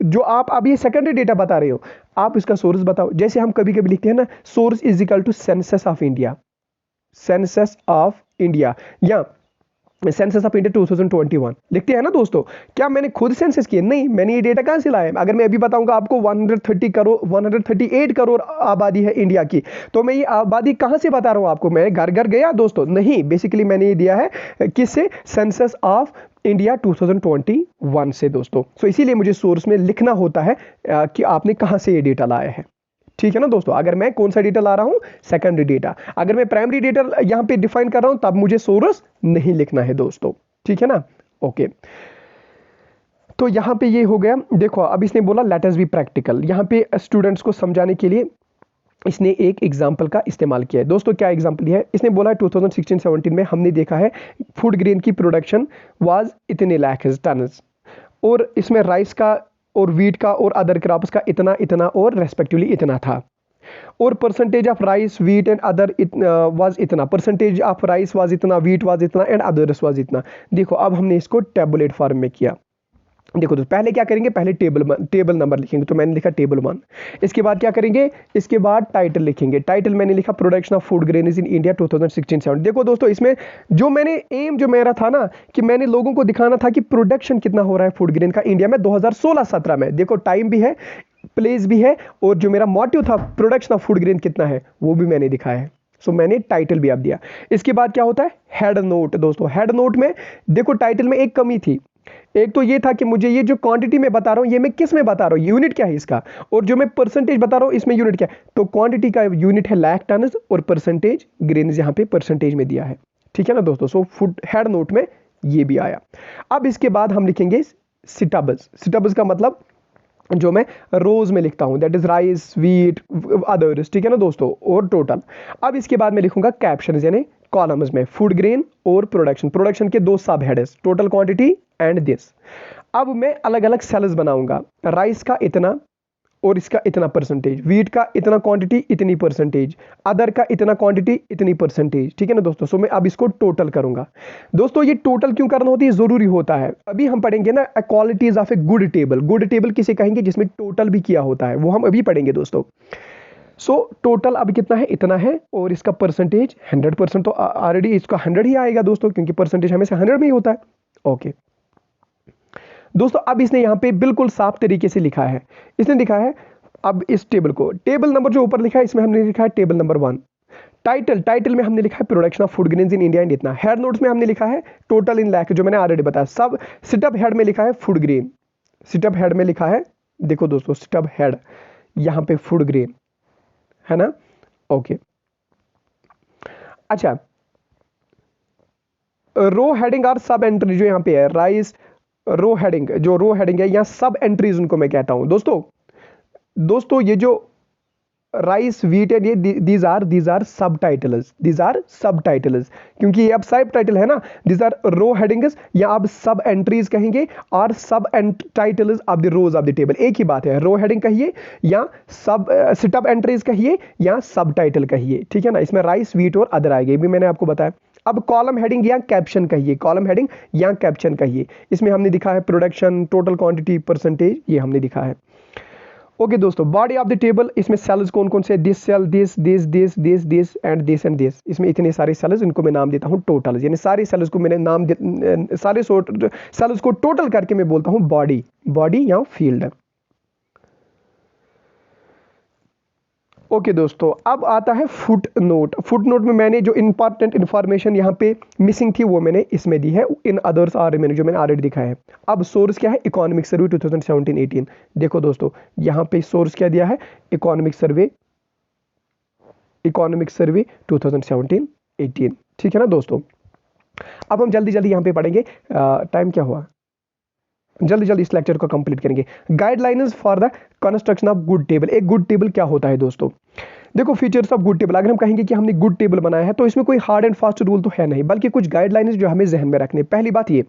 जो आप अब ये सेकेंडरी डेटा बता रहे हो, आप इसका सोर्स बताओ। जैसे हम कभी कभी लिखते हैं ना, source is equal to census of India, census of India या सेंसस ऑफ इंडिया 2021 लिखते हैं ना दोस्तों। क्या मैंने खुद सेंसस किए? नहीं, मैंने ये डेटा कहां से लाया? अगर मैं अभी बताऊंगा आपको 138 करोड़ आबादी है इंडिया की, तो मैं ये आबादी कहां से बता रहा हूं आपको? मैं घर घर गया दोस्तों? नहीं, बेसिकली मैंने ये दिया है किससे? सेंसस ऑफ इंडिया 2021 से दोस्तों। सो इसीलिए मुझे सोर्स में लिखना होता है कि आपने कहां से ये डेटा लाया है, ठीक है ना दोस्तों। अगर मैं कौन सा डेटा ला रहा हूं? Secondary data. अगर मैं प्राइमरी डेटा यहां पे डिफाइन कर रहा हूं, तब मुझे सोर्स नहीं लिखना है दोस्तों, ठीक है ना। ओके, तो यहां पे ये हो गया। देखो अब इसने बोला लेट अस बी प्रैक्टिकल। यहां पे स्टूडेंट्स को समझाने के लिए इसने एक एग्जाम्पल का इस्तेमाल किया है दोस्तों। क्या एग्जाम्पल है? इसने बोला 2016-17 में हमने देखा है फूड ग्रेन की प्रोडक्शन वाज इतने लाख टन्स, और इसमें राइस का और वीट का और अदर क्रॉप्स का इतना इतना और रेस्पेक्टिवली इतना था, और percentage of rice wheat and other was इतना, परसेंटेज ऑफ राइस वाज इतना, वीट वाज इतना एंड अदर्स वाज इतना। देखो अब हमने इसको टेबुलेट फॉर्म में किया। देखो तो पहले क्या करेंगे? पहले टेबल नंबर लिखेंगे, तो मैंने लिखा टेबल 1। इसके बाद क्या करेंगे? इसके बाद टाइटल लिखेंगे। टाइटल मैंने लिखा production of food grains in India 2016-17। देखो दोस्तों, इसमें जो मैंने एम जो मेरा था ना, कि मैंने लोगों को दिखाना था कि प्रोडक्शन कितना हो रहा है फूड ग्रेन का इंडिया में 2016-17 में। देखो टाइम भी है, प्लेस भी है, और जो मेरा मोटिव था प्रोडक्शन ऑफ फूड ग्रेन कितना है वो भी मैंने दिखाया है। सो मैंने टाइटल भी आप दिया। इसके बाद क्या होता है? हेड नोट दोस्तों। हेड नोट में देखो टाइटल में एक कमी थी। एक तो ये था कि मुझे ये जो क्वांटिटी में बता रहा हूं, ये मैं किस में बता रहा हूं, यूनिट क्या है इसका, और जो मैं परसेंटेज बता रहा हूं इसमें यूनिट क्या है। तो क्वांटिटी का यूनिट है लाख टन, और परसेंटेज ग्रेन यहां पे परसेंटेज में दिया है, ठीक है ना दोस्तों। सो फूड हेड नोट में ये भी आया। अब इसके बाद हम लिखेंगे सिटाबल्स। सिटाबल्स का मतलब जो मैं रोज में लिखता हूं, that is rice wheat others, ठीक है ना दोस्तों, और टोटल। अब इसके बाद मैं लिखूंगा कैप्शन, यानी कॉलम्स में फूड ग्रेन और प्रोडक्शन। प्रोडक्शन के दो सब heads, total quantity and this. अब मैं अलग अलग सेल्स बनाऊंगा, राइस का इतना और इसका इतना परसेंटेज, वीट का इतना क्वांटिटी इतनी परसेंटेज, अदर का इतना क्वांटिटी इतनी परसेंटेज, ठीक है ना दोस्तों। सो मैं अब इसको टोटल करूंगा दोस्तों। ये टोटल क्यों करना होती है? जरूरी होता है। अभी हम पढ़ेंगे ना qualities of a good table. Good table किसे कहेंगे? जिसमें टोटल भी किया होता है, वो हम अभी पढ़ेंगे दोस्तों। सो टोटल अब कितना है? इतना है, और इसका परसेंटेज 100%, तो ऑलरेडी इसका 100 ही आएगा दोस्तों, क्योंकि परसेंटेज हमेशा 100 में ही होता है। ओके दोस्तों, अब इसने यहाँ पे बिल्कुल साफ तरीके से लिखा है। इसने लिखा है अब इस टेबल को, टेबल नंबर जो ऊपर लिखा है इसमें हमने लिखा है टेबल नंबर 1। टाइटल में हमने लिखा है production of food grains in India and इतना। हेड नोट्स में हमने लिखा है टोटल इन लाख, जो मैंने ऑलरेडी बताया। सब सिटअप हेड में लिखा है फूड ग्रेन, सिटअप हेड में लिखा है, देखो दोस्तों सिटअप हेड यहाँ पे फूड ग्रेन है ना। ओके अच्छा, रो हेडिंग और सब एंट्री जो यहाँ पे है, राइस रो हेडिंग, जो रो हेडिंग है या सब एंट्रीज उनको मैं कहता हूं दोस्तों। ये जो राइस वीट एंड ये दीज आर सब टाइटल्स, दीज आर सब टाइटल्स, क्योंकि ये अब सब टाइटल है ना। दीज आर रो हेडिंग्स, या आप सब एंट्रीज कहेंगे, और सब titles of the rows of the table, एक ही बात है। रो हेडिंग कहिए या सब सिटअप एंट्रीज कहिए या सब टाइटल कहिए, ठीक है ना। इसमें राइस वीट और अदर आएंगे, भी मैंने आपको बताया। अब कॉलम हेडिंग या कैप्शन कहिए, कॉलम हेडिंग या कैप्शन कहिए। इसमें हमने दिखा है प्रोडक्शन, टोटल क्वांटिटी, परसेंटेज, ये हमने दिखा है। ओके दोस्तों, बॉडी ऑफ द टेबल, इसमें सेल्स कौन कौन से? This cell, this this this this this and this and this. इसमें इतने सारे सेल्स, इनको मैं नाम देता हूं टोटल, यानी सारे सेल्स को मैंने नाम सारे सेल्स को टोटल करके मैं बोलता हूं बॉडी या फील्ड। ओके दोस्तों, अब आता है फुट नोट। फुट नोट में मैंने जो इंपॉर्टेंट इंफॉर्मेशन यहाँ पे मिसिंग थी वो मैंने इसमें दी है, इन अदर्स आर मैंने जो मैंने ऑलरेडी दिखाया है। अब सोर्स क्या है? Economic survey 2017-18। देखो दोस्तों, यहाँ पे सोर्स क्या दिया है? इकोनॉमिक सर्वे 2017-18, ठीक है ना दोस्तों। अब हम जल्दी जल्दी यहाँ पे पढ़ेंगे, टाइम क्या हुआ, जल्दी जल्दी इस लेक्चर को कंप्लीट करेंगे। Guidelines for the construction of good table. एक गुड टेबल क्या होता है दोस्तों? देखो फीचर्स ऑफ गुड टेबल, अगर हम कहेंगे कि हमने गुड टेबल बनाया है, तो इसमें कोई हार्ड एंड फास्ट रूल तो है नहीं, बल्कि कुछ गाइडलाइंस जो हमें जहन में रखने। पहली बात ये,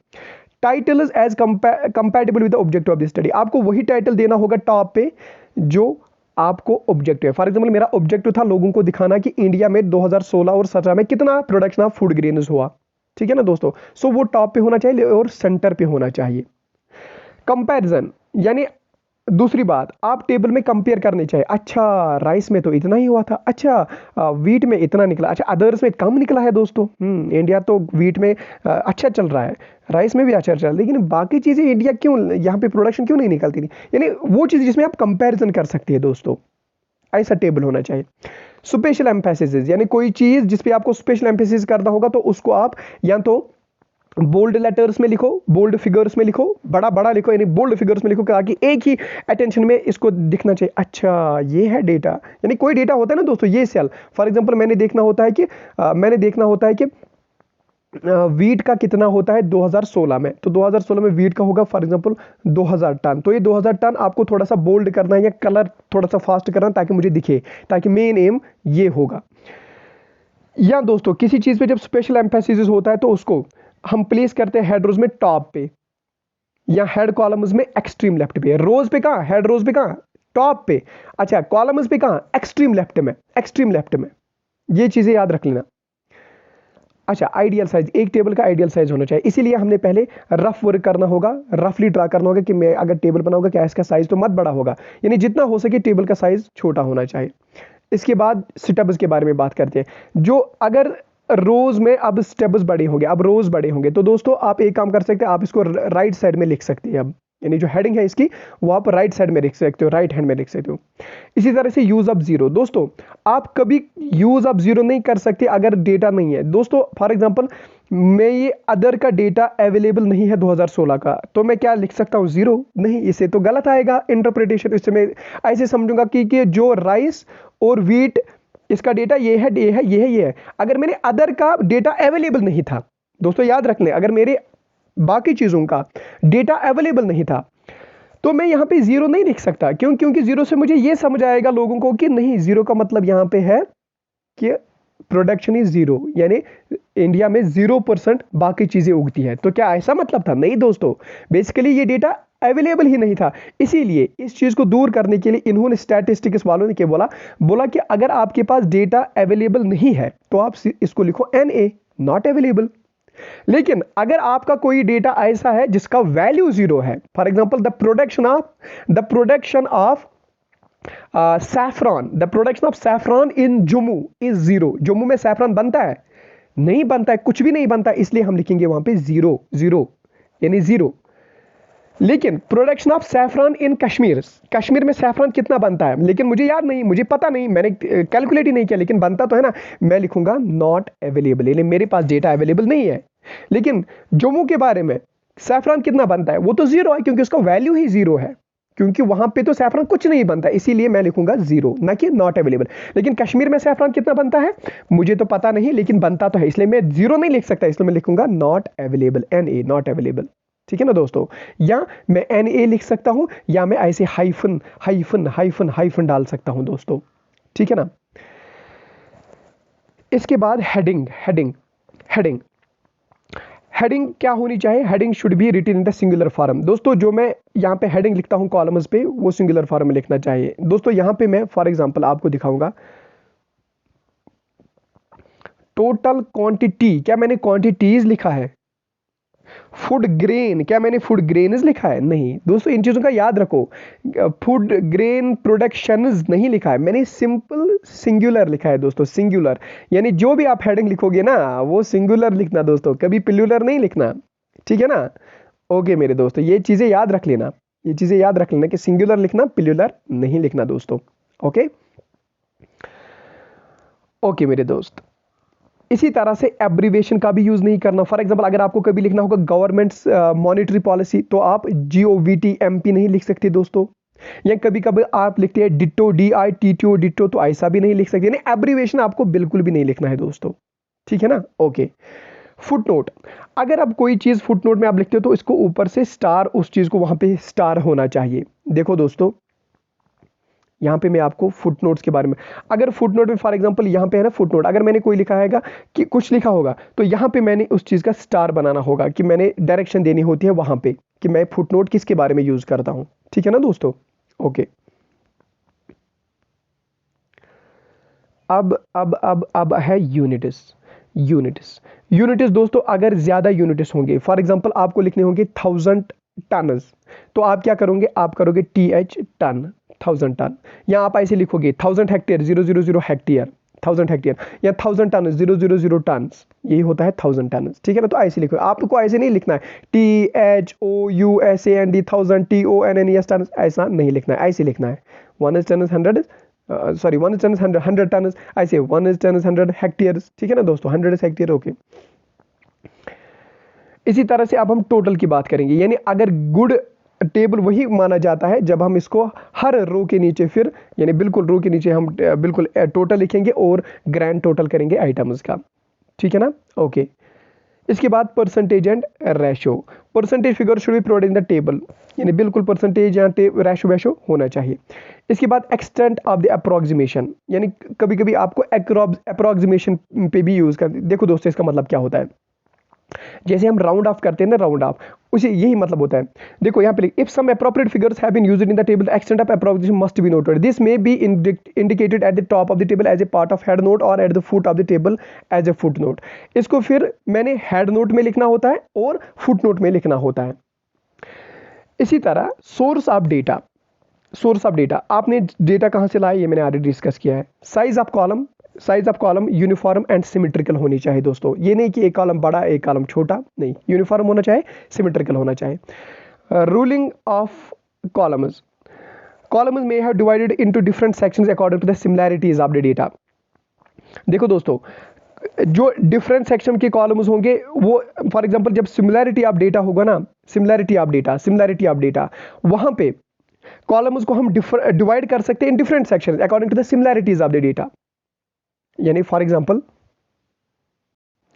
title is as compatible with the objective of the study. आपको वही टाइटल देना होगा टॉप पे जो आपको ऑब्जेक्टिव है। फॉर एग्जांपल मेरा ऑब्जेक्टिव था लोगों को दिखाना कि इंडिया में 2016 और 17 में कितना प्रोडक्शन ऑफ फूड ग्रेन्स हुआ, ठीक है ना दोस्तों। सो वो टॉप पे होना चाहिए और सेंटर पे होना चाहिए। कंपैरिजन यानी दूसरी बात, आप टेबल में कंपेयर करने चाहिए। अच्छा राइस में तो इतना ही हुआ था, अच्छा वीट में इतना निकला, अच्छा अदर्स में कम निकला है दोस्तों। इंडिया तो वीट में अच्छा चल रहा है, राइस में भी अच्छा चल रहा है, लेकिन बाकी चीज़ें इंडिया क्यों यहाँ पे प्रोडक्शन क्यों नहीं निकलती थी। यानी वो चीज़ जिसमें आप कंपैरिजन कर सकते हैं दोस्तों, ऐसा टेबल होना चाहिए। स्पेशल एम्फेसिस यानी कोई चीज़ जिस पे आपको स्पेशल एम्फेसिस करना होगा तो उसको आप या तो बोल्ड लेटर्स में लिखो, बोल्ड फिगर्स में लिखो, बड़ा बड़ा लिखो, यानी बोल्ड फिगर्स में लिखो ताकि एक ही अटेंशन में इसको दिखना चाहिए। अच्छा ये है डेटा, यानी कोई डेटा होता है ना दोस्तों, ये सेल फॉर एग्जांपल मैंने देखना होता है कि वीट का कितना होता है 2016 में, तो 2016 में वीट का होगा फॉर एग्जांपल 2000 टन। तो ये 2000 टन आपको थोड़ा सा बोल्ड करना है या कलर थोड़ा सा फास्ट करना ताकि मुझे दिखे, ताकि मेन एम ये होगा। या दोस्तों किसी चीज़ पे जब स्पेशल एम्फेसिस होता है तो उसको हम प्लेस करते हैं हेड रोज में टॉप पे या हेड कॉलम्स में एक्सट्रीम लेफ्ट पे। रोज पे कहाँ, हेड रोज पे कहाँ, टॉप पे। अच्छा कॉलम्स पे कहाँ, एक्सट्रीम लेफ्ट में, एक्सट्रीम लेफ्ट में। ये चीजें याद रख लेना। अच्छा आइडियल साइज, एक टेबल का आइडियल साइज होना चाहिए, इसीलिए हमने पहले रफ वर्क करना होगा, रफली ड्रा करना होगा कि मैं अगर टेबल बनाऊंगा क्या इसका साइज तो मत बड़ा होगा, यानी जितना हो सके टेबल का साइज छोटा होना चाहिए। इसके बाद स्टेप्स के बारे में बात करते हैं। जो अगर रोज में अब स्टेप्स बड़े होंगे, अब रोज बड़े होंगे, तो दोस्तों आप एक काम कर सकते हैं, आप इसको राइट साइड में लिख सकते हैं। अब यानी जो हेडिंग है इसकी वो आप राइट साइड में लिख सकते हो, राइट हैंड में लिख सकते हो। इसी तरह से यूज अप जीरो, दोस्तों आप कभी यूज अप जीरो नहीं कर सकते अगर डेटा नहीं है। दोस्तों फॉर एग्जांपल मैं ये अदर का डेटा अवेलेबल नहीं है 2016 का, तो मैं क्या लिख सकता हूँ, जीरो नहीं, इसे तो गलत आएगा इंटरप्रिटेशन। इससे मैं ऐसे समझूंगा कि जो राइस और वीट इसका डेटा ये है, ये है, ये है, ये है। अगर मेरे अदर का डेटा अवेलेबल नहीं था, दोस्तों याद रख लें, अगर मेरे बाकी चीजों का डेटा अवेलेबल नहीं था तो मैं यहां पे जीरो नहीं लिख सकता। क्यों, क्योंकि जीरो से मुझे ये समझ आएगा लोगों को कि नहीं, जीरो का मतलब यहां पे है कि प्रोडक्शन इज जीरो, यानी इंडिया में 0% बाकी चीजें उगती है। तो क्या ऐसा मतलब था, नहीं दोस्तों, बेसिकली ये डेटा अवेलेबल ही नहीं था। इसीलिए इस चीज को दूर करने के लिए इन्होंने स्टैटिस्टिक्स वालों ने क्या बोला कि अगर आपके पास डेटा अवेलेबल नहीं है तो आप इसको लिखो NA, नॉट अवेलेबल। लेकिन अगर आपका कोई डेटा ऐसा है जिसका वैल्यू जीरो है, for example the production of saffron in Jammu is zero. Jammu में सैफरॉन बनता है, नहीं बनता है, कुछ भी नहीं बनता है, इसलिए हम लिखेंगे वहां पे जीरो, जीरो यानी जीरो। लेकिन प्रोडक्शन ऑफ सैफरॉन इन कश्मीर, कश्मीर में सैफरॉन कितना बनता है, लेकिन मुझे याद नहीं, मुझे पता नहीं, मैंने कैलकुलेट ही नहीं किया, लेकिन बनता तो है ना, मैं लिखूंगा नॉट अवेलेबल, यानी मेरे पास डेटा अवेलेबल नहीं है। लेकिन जम्मू के बारे में सैफरॉन कितना बनता है, वो तो जीरो है, क्योंकि उसका वैल्यू ही जीरो है, क्योंकि वहां पे तो सैफरॉन कुछ नहीं बनता, इसीलिए मैं लिखूंगा जीरो, ना कि नॉट अवेलेबल। लेकिन कश्मीर में सैफरॉन कितना बनता है मुझे तो पता नहीं, लेकिन बनता तो है, इसलिए मैं जीरो नहीं लिख सकता, इसलिए मैं लिखूंगा not available, NA, not available. ठीक है ना दोस्तों, या मैं NA लिख सकता हूं, या मैं ऐसे हाइफन हाइफन हाइफन हाइफन डाल सकता हूं दोस्तों, ठीक है ना। इसके बाद हेडिंग, हेडिंग हेडिंग हेडिंग क्या होनी चाहिए, heading should be written in the singular form. दोस्तों जो मैं यहाँ पे हेडिंग लिखता हूँ कॉलम्स पे, वो सिंगुलर फॉर्म में लिखना चाहिए। दोस्तों यहाँ पे मैं फॉर एग्जांपल आपको दिखाऊंगा टोटल क्वांटिटी, क्या मैंने क्वांटिटीज लिखा है। फूड ग्रेन, क्या मैंने फूड ग्रेन्स लिखा है, नहीं दोस्तों, इन चीजों का याद रखो। फूड ग्रेन प्रोडक्शंस नहीं लिखा है, मैंने सिंपल सिंगुलर लिखा है दोस्तों, सिंगुलर। यानी जो भी आप हेडिंग लिखोगे ना वो सिंगुलर लिखना दोस्तों, कभी प्लूरल नहीं लिखना, ठीक है ना। ओके मेरे दोस्तों, ये चीजें याद रख लेना, ये चीजें याद रख लेना कि सिंगुलर लिखना, प्लूरल नहीं लिखना दोस्तों। ओके ओके मेरे दोस्त, इसी तरह से एब्रीवेशन का भी यूज नहीं करना। फॉर एग्जांपल अगर आपको कभी लिखना होगा गवर्नमेंट्स मॉनेटरी पॉलिसी, तो आप GOVTMP नहीं लिख सकते दोस्तों, या कभी कभी आप लिखते हैं डिटो, DITTO डिटो, तो ऐसा भी नहीं लिख सकते, यानी एब्रीवेशन आपको बिल्कुल भी नहीं लिखना है दोस्तों, ठीक है ना। ओके, फुटनोट, अगर आप कोई चीज फुटनोट में आप लिखते हो तो इसको ऊपर से स्टार, उस चीज को वहां पे स्टार होना चाहिए। देखो दोस्तों यहाँ पे मैं आपको फुटनोट्स के बारे में, अगर फुटनोट में फॉर एग्जांपल यहाँ पे है ना फुटनोट, अगर मैंने कोई लिखा हैगा कि कुछ लिखा होगा तो यहाँ पे मैंने उस चीज़ का स्टार बनाना होगा कि मैंने डायरेक्शन देनी होती है वहाँ पे कि मैं फुटनोट किसके बारे में यूज़ करता हूँ। ठीक है ना दोस्तों। ओके, अब है यूनिट्स। यूनिट्स दोस्तों, अगर ज़्यादा यूनिट्स होंगे, फॉर एग्जांपल आपको लिखने होंगे 1000 टन्स, तो आप क्या करोगे, आप करोगे TH टन, 1000 टन, या आप ऐसे लिखोगे 1000 हेक्टेयर 000 हेक्टेयर, 1000 हेक्टेयर, या 1000 टन 000 टन्स, यही होता है 1000 टन। ठीक है ना, तो ऐसे लिखो, आपको ऐसे नहीं लिखना है THOUSAND 1000 TONNES टन, ऐसा नहीं लिखना है, ऐसे लिखना है 1 is 10 is 100 sorry 1 is 10 is 100 टन, ऐसे 1 is 10 is 100 हेक्टेयर। ठीक है ना दोस्तों, 100 is हेक्टेयर। ओके, इसी तरह से अब हम टोटल की बात करेंगे, यानी अगर गुड टेबल वही माना जाता है जब हम इसको हर रो के नीचे फिर यानी बिल्कुल रो के नीचे हम बिल्कुल टोटल लिखेंगे और ग्रैंड टोटल करेंगे आइटम्स का। ठीक है ना। ओके, इसके बाद percentage and ratio, percentage figure should be provided in the table, यानी बिल्कुल परसेंटेज या रेशो वैशो होना चाहिए। इसके बाद एक्सटेंट ऑफ द अप्रोक्सीमेशन, यानी कभी कभी आपको अप्रोक्सीमेशन पे भी यूज़ कर, देखो दोस्तों इसका मतलब क्या होता है, जैसे हम राउंड ऑफ करते हैं ना, राउंड ऑफ, उसे यही मतलब होता है। देखो यहाँ पे if some appropriate figures have been used in the table, the extent of approximation must be noted, this may be indicated at the top of the table as a part of head note और at the foot of the table as a footnote. इसको फिर मैंने head note में लिखना होता है और foot note में लिखना होता है। इसी तरह source of data, source of data, आपने डेटा कहाँ से लाया ये मैंने ऑलरेडी डिस्कस किया है। Size of column uniform and symmetrical होनी चाहिए दोस्तों, ये नहीं कि एक कॉलम बड़ा एक कॉलम छोटा, नहीं, यूनिफॉर्म होना चाहिए, सिमेट्रिकल होना चाहिए। Ruling of columns may have divided into different sections according to the similarities of the data। देखो दोस्तों, जो डिफरेंट सेक्शन के कॉलम्स होंगे वो फॉर एग्जांपल जब सिमिलैरिटी ऑफ डेटा होगा ना, सिमिलैरिटी ऑफ डेटा वहां पे कॉलम्स को हम डिवाइड कर सकते हैं in different sections according to the similarities of the data. यानी फॉर एग्जांपल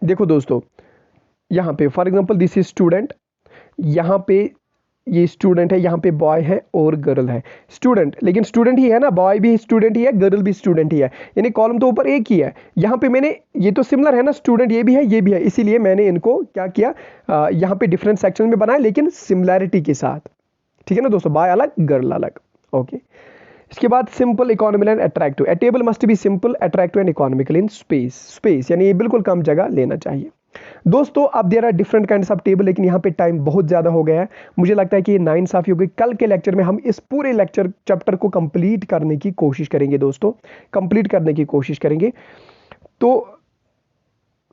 देखो दोस्तों, यहाँ पे for example this is student, यहाँ पे ये स्टूडेंट है, यहाँ पे बॉय है और गर्ल है। स्टूडेंट, लेकिन स्टूडेंट ही है ना, बॉय भी स्टूडेंट ही है, गर्ल भी स्टूडेंट ही है, यानी कॉलम तो ऊपर एक ही है। यहाँ पे मैंने, ये तो सिमिलर है ना, स्टूडेंट ये भी है ये भी है, इसीलिए मैंने इनको क्या किया, यहाँ पे डिफरेंट सेक्शन में बनाया लेकिन सिमिलैरिटी के साथ। ठीक है ना दोस्तों, बॉय अलग गर्ल अलग। ओके, इसके बाद simple, economical and attractive, a table must be simple, attractive and economical in space, यानी ये बिल्कुल कम जगह लेना चाहिए। दोस्तों अब there are different kinds of table, लेकिन यहाँ पे टाइम बहुत ज़्यादा हो गया है, मुझे लगता है कि ये नाइंसाफ़ी हो गई। कल के लेक्चर में हम इस पूरे लेक्चर चैप्टर को कंप्लीट करने की कोशिश करेंगे दोस्तों, कंप्लीट करने की कोशिश करेंगे। तो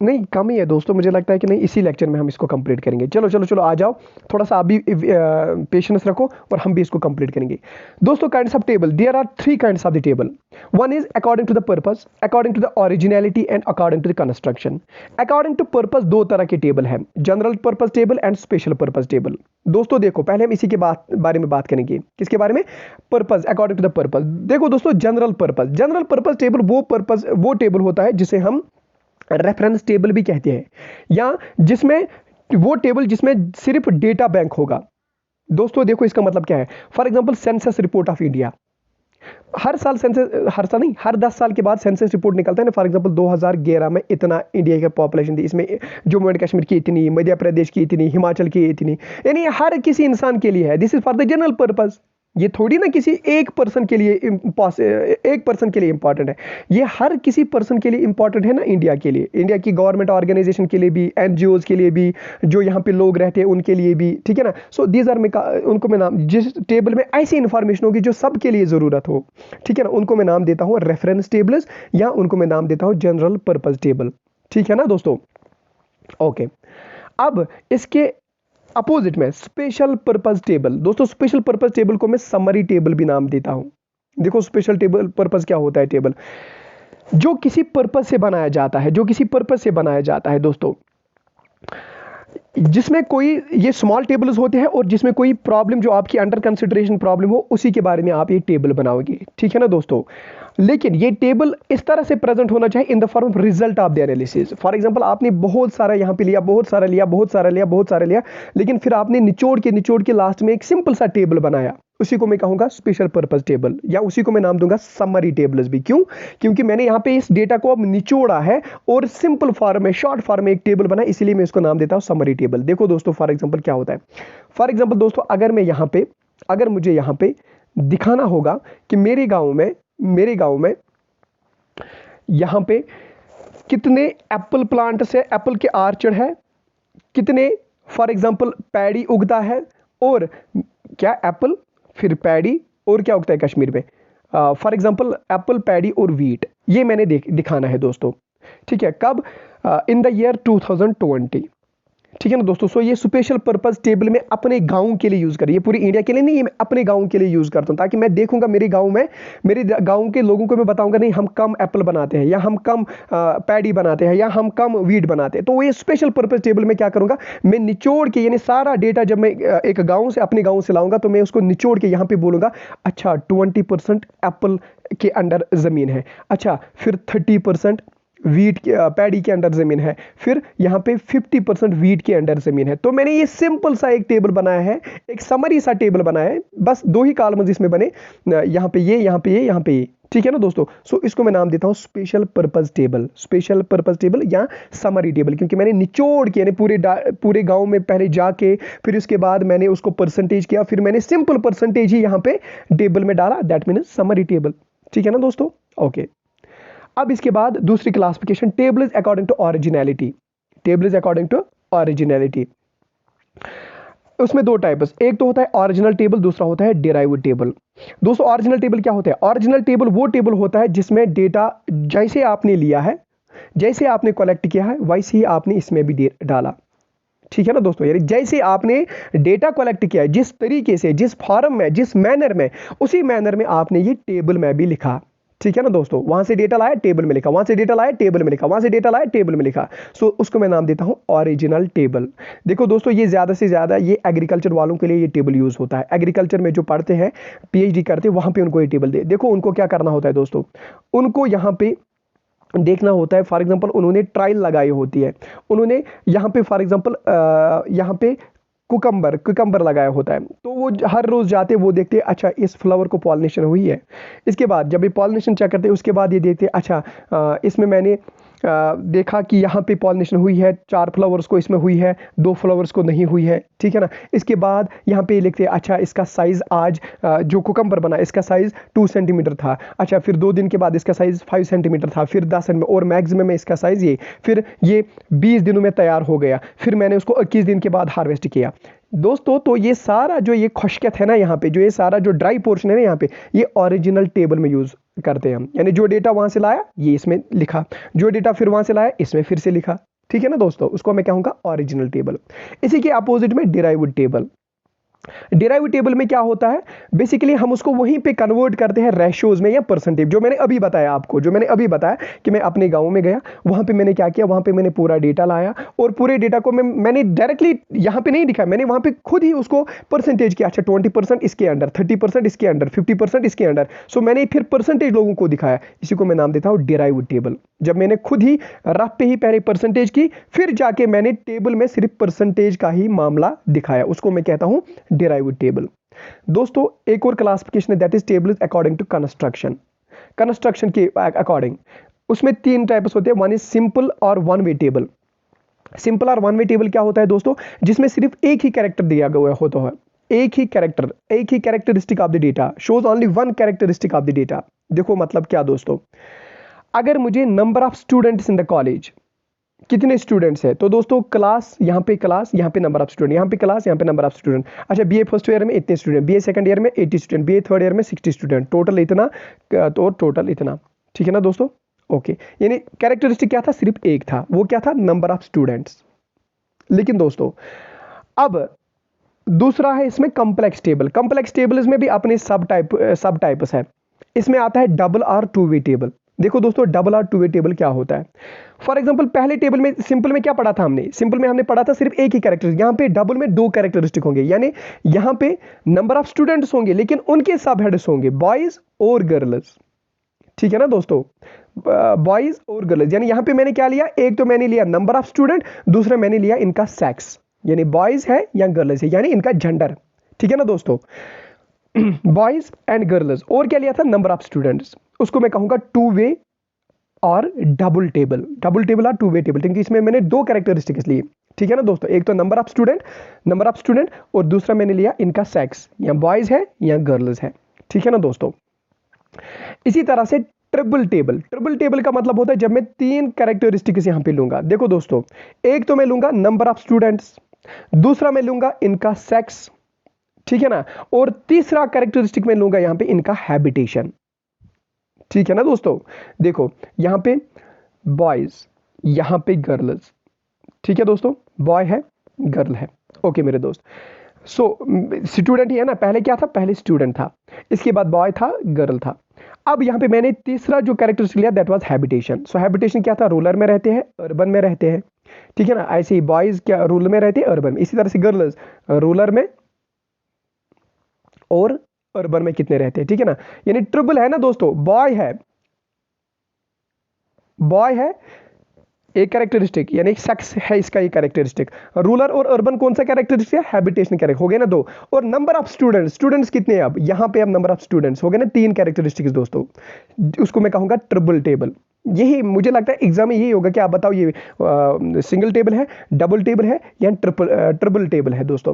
नहीं, कम ही है दोस्तों, मुझे लगता है कि नहीं, इसी लेक्चर में हम इसको कंप्लीट करेंगे। चलो चलो चलो आ जाओ, थोड़ा सा आप भी पेशेंस रखो और हम भी इसको कंप्लीट करेंगे। दोस्तों kinds of table, there are 3 kinds of the table. One is according to the purpose, according to the originality and according to the construction. According to purpose 2 तरह के टेबल हैं, general purpose table and special purpose table. दोस्तों देखो, पहले हम इसी के बारे में बात करेंगे, किसके बारे में, purpose, according to the purpose. देखो दोस्तों, जनरल पर्पस टेबल वो टेबल होता है जिसे हम रेफरेंस टेबल भी कहते हैं, या जिसमें वो टेबल जिसमें सिर्फ डेटा बैंक होगा। दोस्तों देखो इसका मतलब क्या है, for example census report of India, हर साल हर 10 साल के बाद सेंसस रिपोर्ट निकलता है ना। फॉर एग्जांपल 2011 में इतना इंडिया की पॉपुलेशन थी, इसमें जम्मू एंड कश्मीर की इतनी, मध्य प्रदेश की इतनी, हिमाचल की इतनी, यानी हर किसी इंसान के लिए है। This is for the general purpose, ये थोड़ी ना किसी एक पर्सन के लिए इंपॉर्टेंट है, ये हर किसी पर्सन के लिए इंपॉर्टेंट है ना, इंडिया के लिए, इंडिया की गवर्नमेंट ऑर्गेनाइजेशन के लिए भी, एनजीओज के लिए भी, जो यहाँ पे लोग रहते हैं उनके लिए भी। ठीक है ना। सो दीज आर उनको मैं नाम, जिस टेबल में ऐसी इंफॉर्मेशन होगी जो सबके लिए ज़रूरत हो, ठीक है ना, उनको मैं नाम देता हूँ रेफरेंस टेबल्स, या उनको मैं नाम देता हूँ जनरल पर्पज टेबल। ठीक है ना दोस्तों। ओके, अब इसके अपोजिट में स्पेशल पर्पस टेबल। दोस्तों स्पेशल पर्पस टेबल को मैं समरी टेबल भी नाम देता हूं। देखो स्पेशल टेबल पर्पस क्या होता है, टेबल जो किसी पर्पस से बनाया जाता है, दोस्तों, जिसमें कोई, ये स्मॉल टेबल्स होते हैं और जिसमें कोई प्रॉब्लम जो आपकी अंडर कंसिडरेशन प्रॉब्लम हो, उसी के बारे में आप ये टेबल बनाओगे। ठीक है ना दोस्तों। लेकिन ये टेबल इस तरह से प्रेजेंट होना चाहिए in the form of result of the analysis. For example आपने बहुत सारा यहाँ पे लिया, बहुत सारा लिया, लेकिन फिर आपने निचोड़ के लास्ट में एक सिंपल सा टेबल बनाया, उसी को मैं कहूँगा स्पेशल पर्पस टेबल, या उसी को मैं नाम दूंगा समरी टेबल्स भी। क्यों? क्योंकि मैंने यहाँ पे इस डेटा को अब निचोड़ा है और सिंपल फॉर्म में, शॉर्ट फॉर्म में एक टेबल बना, इसीलिए मैं इसको नाम देता हूँ समरी टेबल। देखो दोस्तों फॉर एग्जाम्पल क्या होता है। फॉर एग्जाम्पल दोस्तों, अगर मुझे यहाँ पे दिखाना होगा कि मेरे गाँव में यहाँ पे कितने एप्पल प्लांट्स है, एप्पल के आर्चर्ड है, कितने फॉर एग्जाम्पल पैडी उगता है, और क्या एप्पल फिर पैडी और क्या उगता है कश्मीर में, फॉर एग्जाम्पल एप्पल पैडी और वीट, ये मैंने दिखाना है दोस्तों। ठीक है, कब? In the year 2020। ठीक है ना दोस्तों। सो ये स्पेशल पर्पस टेबल में अपने गांव के लिए यूज करिए, पूरी इंडिया के लिए नहीं, ये मैं अपने गांव के लिए यूज करता हूं, ताकि मैं देखूंगा मेरे गांव के लोगों को मैं बताऊंगा नहीं हम कम एप्पल बनाते हैं, या हम कम पैडी बनाते हैं, या हम कम वीट बनाते हैं। तो ये स्पेशल पर्पस टेबल में क्या करूंगा, मैं निचोड़ के, यानी सारा डेटा जब मैं एक गाँव से, अपने गाँव से लाऊंगा, तो मैं उसको निचोड़ के यहाँ पे बोलूंगा अच्छा 20% एप्पल के अंडर जमीन है, अच्छा फिर 30% वीट पैडी के अंडर जमीन है, फिर यहाँ पे 50% वीट के अंडर जमीन है। तो मैंने ये सिंपल सा एक टेबल बनाया है, एक समरी सा टेबल बनाया है, बस 2 ही कॉलम जिसमें बने, यहाँ पे ये, यहाँ पे ये, यहाँ पे ये। ठीक है ना दोस्तों। सो इसको मैं नाम देता हूँ स्पेशल पर्पस टेबल या समरी टेबल, क्योंकि मैंने निचोड़ के, यानी पूरे गांव में पहले जाके, फिर उसके बाद मैंने उसको परसेंटेज किया, फिर मैंने सिंपल परसेंटेज ही यहाँ पे टेबल में डाला, दैट मीन्स समरी टेबल। ठीक है ना दोस्तों। ओके, अब इसके बाद दूसरी classification, tables according to originality. उसमें 2 टाइप्स, एक तो होता है ओरिजिनल टेबल, दूसरा होता है डिराइव्ड टेबल। दोस्तों ओरिजिनल टेबल क्या होता है? ओरिजिनल टेबल वो टेबल होता है जिसमें डेटा जैसे आपने लिया है, जैसे आपने कलेक्ट किया है, वैसे ही आपने इसमें भी डाला। ठीक है ना दोस्तों, यानी जैसे आपने डेटा कलेक्ट किया है, जिस तरीके से, जिस फॉर्म में, जिस मैनर में, उसी मैनर में आपने ये टेबल में भी लिखा। ठीक है ना दोस्तों, वहां से डेटा लाया टेबल में लिखा, वहां से डेटा लाया टेबल में लिखा, वहां से डेटा लाया टेबल में लिखा। सो उसको मैं नाम देता हूं ओरिजिनल टेबल। देखो दोस्तों, ये ज्यादा से ज्यादा ये एग्रीकल्चर वालों के लिए ये टेबल यूज होता है। एग्रीकल्चर में जो पढ़ते हैं, पीएचडी करते हैं, वहां पे उनको ये टेबल दे। देखो उनको क्या करना होता है दोस्तों, उनको यहाँ पे देखना होता है, फॉर एग्जांपल उन्होंने ट्रायल लगाई होती है, उन्होंने यहाँ पे फॉर एग्जांपल यहाँ पे कुकम्बर लगाया होता है, तो वो हर रोज जाते, वो देखते अच्छा इस फ्लावर को पॉलिनेशन हुई है। इसके बाद जब ये पॉलिनेशन चेक करते, उसके बाद ये देखते अच्छा इसमें मैंने देखा कि यहाँ पे पॉलिनेशन हुई है, 4 फ्लावर्स को इसमें हुई है, 2 फ्लावर्स को नहीं हुई है। ठीक है ना। इसके बाद यहाँ पे लिखते हैं अच्छा इसका साइज आज जो कुकम्बर बना इसका साइज 2 सेंटीमीटर था, अच्छा फिर 2 दिन के बाद इसका साइज 5 सेंटीमीटर था, फिर 10 सेंटीमीटर, और मैक्सिमम में इसका साइज ये, फिर ये 20 दिनों में तैयार हो गया, फिर मैंने उसको 21 दिन के बाद हार्वेस्ट किया। दोस्तों तो ये सारा जो ये खुशकत है ना, यहाँ पे जो ये सारा जो ड्राई पोर्शन है ना, यहाँ पे ये ओरिजिनल टेबल में यूज करते हैं हम, यानी जो डेटा वहां से लाया ये इसमें लिखा, जो डेटा फिर वहां से लाया इसमें फिर से लिखा। ठीक है ना दोस्तों, उसको मैं कहूंगा ओरिजिनल टेबल। इसी के अपोजिट में डिराइव्ड टेबल। डिराइव्ड टेबल में क्या होता है, बेसिकली हम उसको वहीं पे कन्वर्ट करते हैं रेशियोज में या परसेंटेज। जो मैंने अभी बताया आपको, जो मैंने अभी बताया कि मैं अपने गांव में गया, वहां पे मैंने क्या किया, वहां पे मैंने पूरा डेटा लाया, और पूरे डेटा को मैंने डायरेक्टली यहाँ पे नहीं दिखाया, मैंने वहां पे खुद ही उसको परसेंटेज किया। अच्छा 20% इसके अंडर, 30% इसके अंडर, 50% इसके अंडर। सो मैंने फिर परसेंटेज लोगों को दिखाया, इसी को मैं नाम देता हूँ डिराइव्ड टेबल। जब मैंने खुद ही रफ पे ही पहले परसेंटेज की, फिर जाके मैंने टेबल में सिर्फ परसेंटेज का ही मामला दिखाया, उसको मैं कहता हूं डिराइव्ड टेबल। दोस्तों एक और क्लासिफिकेशन है, that is table according to construction के अकॉर्डिंग। उसमें 3 टाइप्स होते हैं, वन इज सिंपल और वन वे टेबल। सिंपल और वन वे टेबल क्या होता है दोस्तों, जिसमें सिर्फ एक ही कैरेक्टर दिया गया होता है, एक ही characteristic of the data, shows only one characteristic of the data. देखो मतलब क्या दोस्तों, अगर मुझे number of students in the college, कितने स्टूडेंट्स है, तो दोस्तों क्लास, यहाँ पे नंबर ऑफ स्टूडेंट, यहाँ पे क्लास, यहाँ पे नंबर ऑफ स्टूडेंट। अच्छा बीए फर्स्ट ईयर में इतने स्टूडेंट, बीए सेकंड ईयर में 80 स्टूडेंट, बीए थर्ड ईयर में 60 स्टूडेंट, टोटल इतना, तो टोटल इतना। ठीक है ना दोस्तों। ओके, यानी कैरेक्टरिस्टिक क्या था, सिर्फ एक था, वो क्या था, नंबर ऑफ स्टूडेंट्स। लेकिन दोस्तों अब दूसरा है इसमें कॉम्प्लेक्स टेबल। कॉम्प्लेक्स टेबल इसमें भी अपने सब टाइप्स है। इसमें आता है डबल और 2 वे टेबल। देखो दोस्तों डबल और 2 वे टेबल क्या होता है, फॉर एग्जांपल पहले टेबल में सिंपल में क्या पढ़ा था हमने, सिंपल में हमने पढ़ा था सिर्फ एक ही कैरेक्टर, यहाँ पे डबल में 2 कैरेक्टरिस्टिक होंगे, यानी यहाँ पे नंबर ऑफ स्टूडेंट्स होंगे लेकिन उनके सब हेड्स होंगे बॉयज और गर्ल्स। ठीक है ना दोस्तों, बॉयज और गर्ल्स, यानी यहाँ पे मैंने क्या लिया, एक तो मैंने लिया नंबर ऑफ स्टूडेंट, दूसरा मैंने लिया इनका सेक्स, यानी बॉयज है या गर्ल्स है, यानी इनका जेंडर। ठीक है ना दोस्तों। बॉयज एंड गर्ल्स, और क्या लिया था, नंबर ऑफ स्टूडेंट्स, उसको मैं कहूंगा टू वे और डबल टेबल, डबल टेबल और टू वे टेबल, क्योंकि इसमें मैंने दो कैरेक्टरिस्टिक्स लिए, ठीक है ना दोस्तों, एक तो नंबर ऑफ स्टूडेंट और दूसरा मैंने लिया इनका सेक्स, या बॉयज है या गर्ल्स है, ठीक है ना दोस्तों। इसी तरह से ट्रिपल टेबल का मतलब होता है जब मैं तीन कैरेक्टरिस्टिक्स यहां पे लूंगा। देखो दोस्तों, एक तो मैं लूंगा नंबर ऑफ स्टूडेंट्स, दूसरा मैं लूंगा इनका सेक्स, ठीक है ना, और तीसरा कैरेक्टरिस्टिक मैं लूंगा यहां पे इनका हैबिटेशन, ठीक है ना दोस्तों। देखो यहां पे बॉयज, यहां पे गर्ल्स, ठीक है दोस्तों, बॉय है गर्ल है, ओके मेरे दोस्त। सो स्टूडेंट ही है ना, पहले क्या था, पहले स्टूडेंट था, इसके बाद बॉय था, गर्ल था। अब यहां पे मैंने तीसरा जो कैरेक्टरिस्टिक लिया that was habitation. So habitation क्या था, रूरल में रहते हैं, अर्बन में रहते हैं, ठीक है ना। ऐसे ही बॉयज क्या रूरल में रहते हैं, अर्बन में, इसी तरह से गर्ल्स रूरल में और अर्बन में कितने रहते हैं, ठीक है ना। यानी ट्रिपल है ना दोस्तों, बॉय है एक कैरेक्टरिस्टिक, यानी सेक्स है इसका एक कैरेक्टरिस्टिक, रूरल और अर्बन कौन सा कैरेक्टरिस्टिक है, हैबिटेशन कैरेक्टर, हो गए ना दो, और नंबर ऑफ स्टूडेंट्स कितने हैं, अब यहां पे अब नंबर ऑफ स्टूडेंट्स हो गए ना तीन कैरेक्टरिस्टिक्स दोस्तों, उसको मैं कहूंगा ट्रिपल टेबल। यही मुझे लगता है एग्जाम में यही होगा कि आप बताओ ये सिंगल टेबल है, डबल टेबल है या ट्रिपल टेबल है दोस्तों।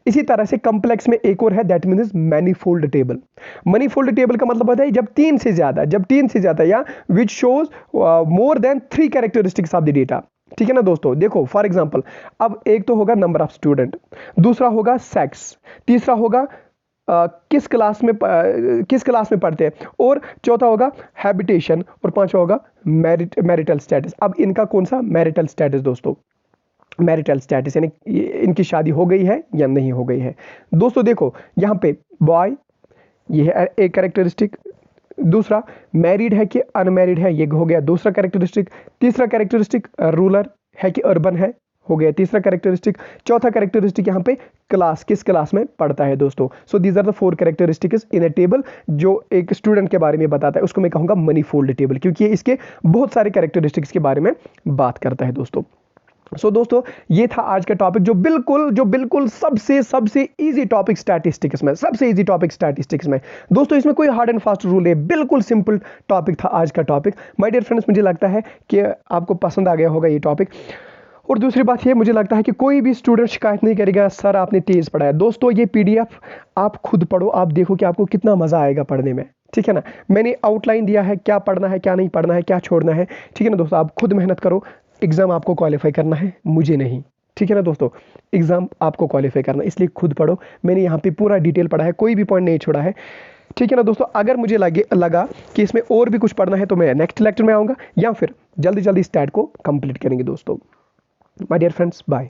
इसी तरह से कॉम्प्लेक्स में एक और है that means manifold table. Manifold table का मतलब होता है जब तीन से ज्यादा या which shows more than 3 characteristics of the data, ठीक है ना दोस्तों। देखो फॉर एग्जांपल, अब एक तो होगा नंबर ऑफ स्टूडेंट, दूसरा होगा सेक्स, तीसरा होगा किस क्लास में पढ़ते हैं, और चौथा होगा हैबिटेशन, और पांचवा होगा मैरिटल स्टेटस। अब इनका कौन सा, मैरिटल स्टेटस दोस्तों, मैरिटल स्टेटस यानी इनकी शादी हो गई है या नहीं हो गई है दोस्तों। देखो यहाँ पे बॉय, ये है एक कैरेक्टरिस्टिक, दूसरा मैरिड है कि अनमैरिड है, ये हो गया दूसरा कैरेक्टरिस्टिक, तीसरा कैरेक्टरिस्टिक रूरल है कि अर्बन है, हो गया तीसरा कैरेक्टरिस्टिक, चौथा कैरेक्टरिस्टिक यहाँ पे किस क्लास में पढ़ता है दोस्तों। So these are the 4 characteristics in a table जो एक स्टूडेंट के बारे में बताता है, उसको मैं कहूंगा मनीफोल्ड टेबल, क्योंकि इसके बहुत सारे कैरेक्टरिस्टिक्स के बारे में बात करता है दोस्तों। सो दोस्तों ये था आज का टॉपिक, जो बिल्कुल सबसे इजी टॉपिक स्टैटिस्टिक्स में, सबसे इजी टॉपिक स्टैटिस्टिक्स में दोस्तों। इसमें कोई हार्ड एंड फास्ट रूल है, बिल्कुल सिंपल टॉपिक था आज का टॉपिक। माय डियर फ्रेंड्स, मुझे लगता है कि आपको पसंद आ गया होगा ये टॉपिक। और दूसरी बात ये, मुझे लगता है कि कोई भी स्टूडेंट शिकायत नहीं करेगा सर आपने तेज पढ़ाया। दोस्तों ये पीडीएफ आप खुद पढ़ो, आप देखो कि आपको कितना मजा आएगा पढ़ने में, ठीक है ना। मैंने आउटलाइन दिया है, क्या पढ़ना है क्या नहीं पढ़ना है, क्या छोड़ना है, ठीक है ना दोस्तों। आप खुद मेहनत करो, एग्जाम आपको क्वालिफाई करना है, मुझे नहीं, ठीक है ना दोस्तों। एग्जाम आपको क्वालिफाई करना, इसलिए खुद पढ़ो। मैंने यहाँ पे पूरा डिटेल पढ़ा है, कोई भी पॉइंट नहीं छोड़ा है, ठीक है ना दोस्तों। अगर मुझे लगा कि इसमें और भी कुछ पढ़ना है तो मैं नेक्स्ट लेक्चर में आऊँगा, या फिर जल्दी स्टैट को कंप्लीट करेंगे दोस्तों। My dear friends, bye.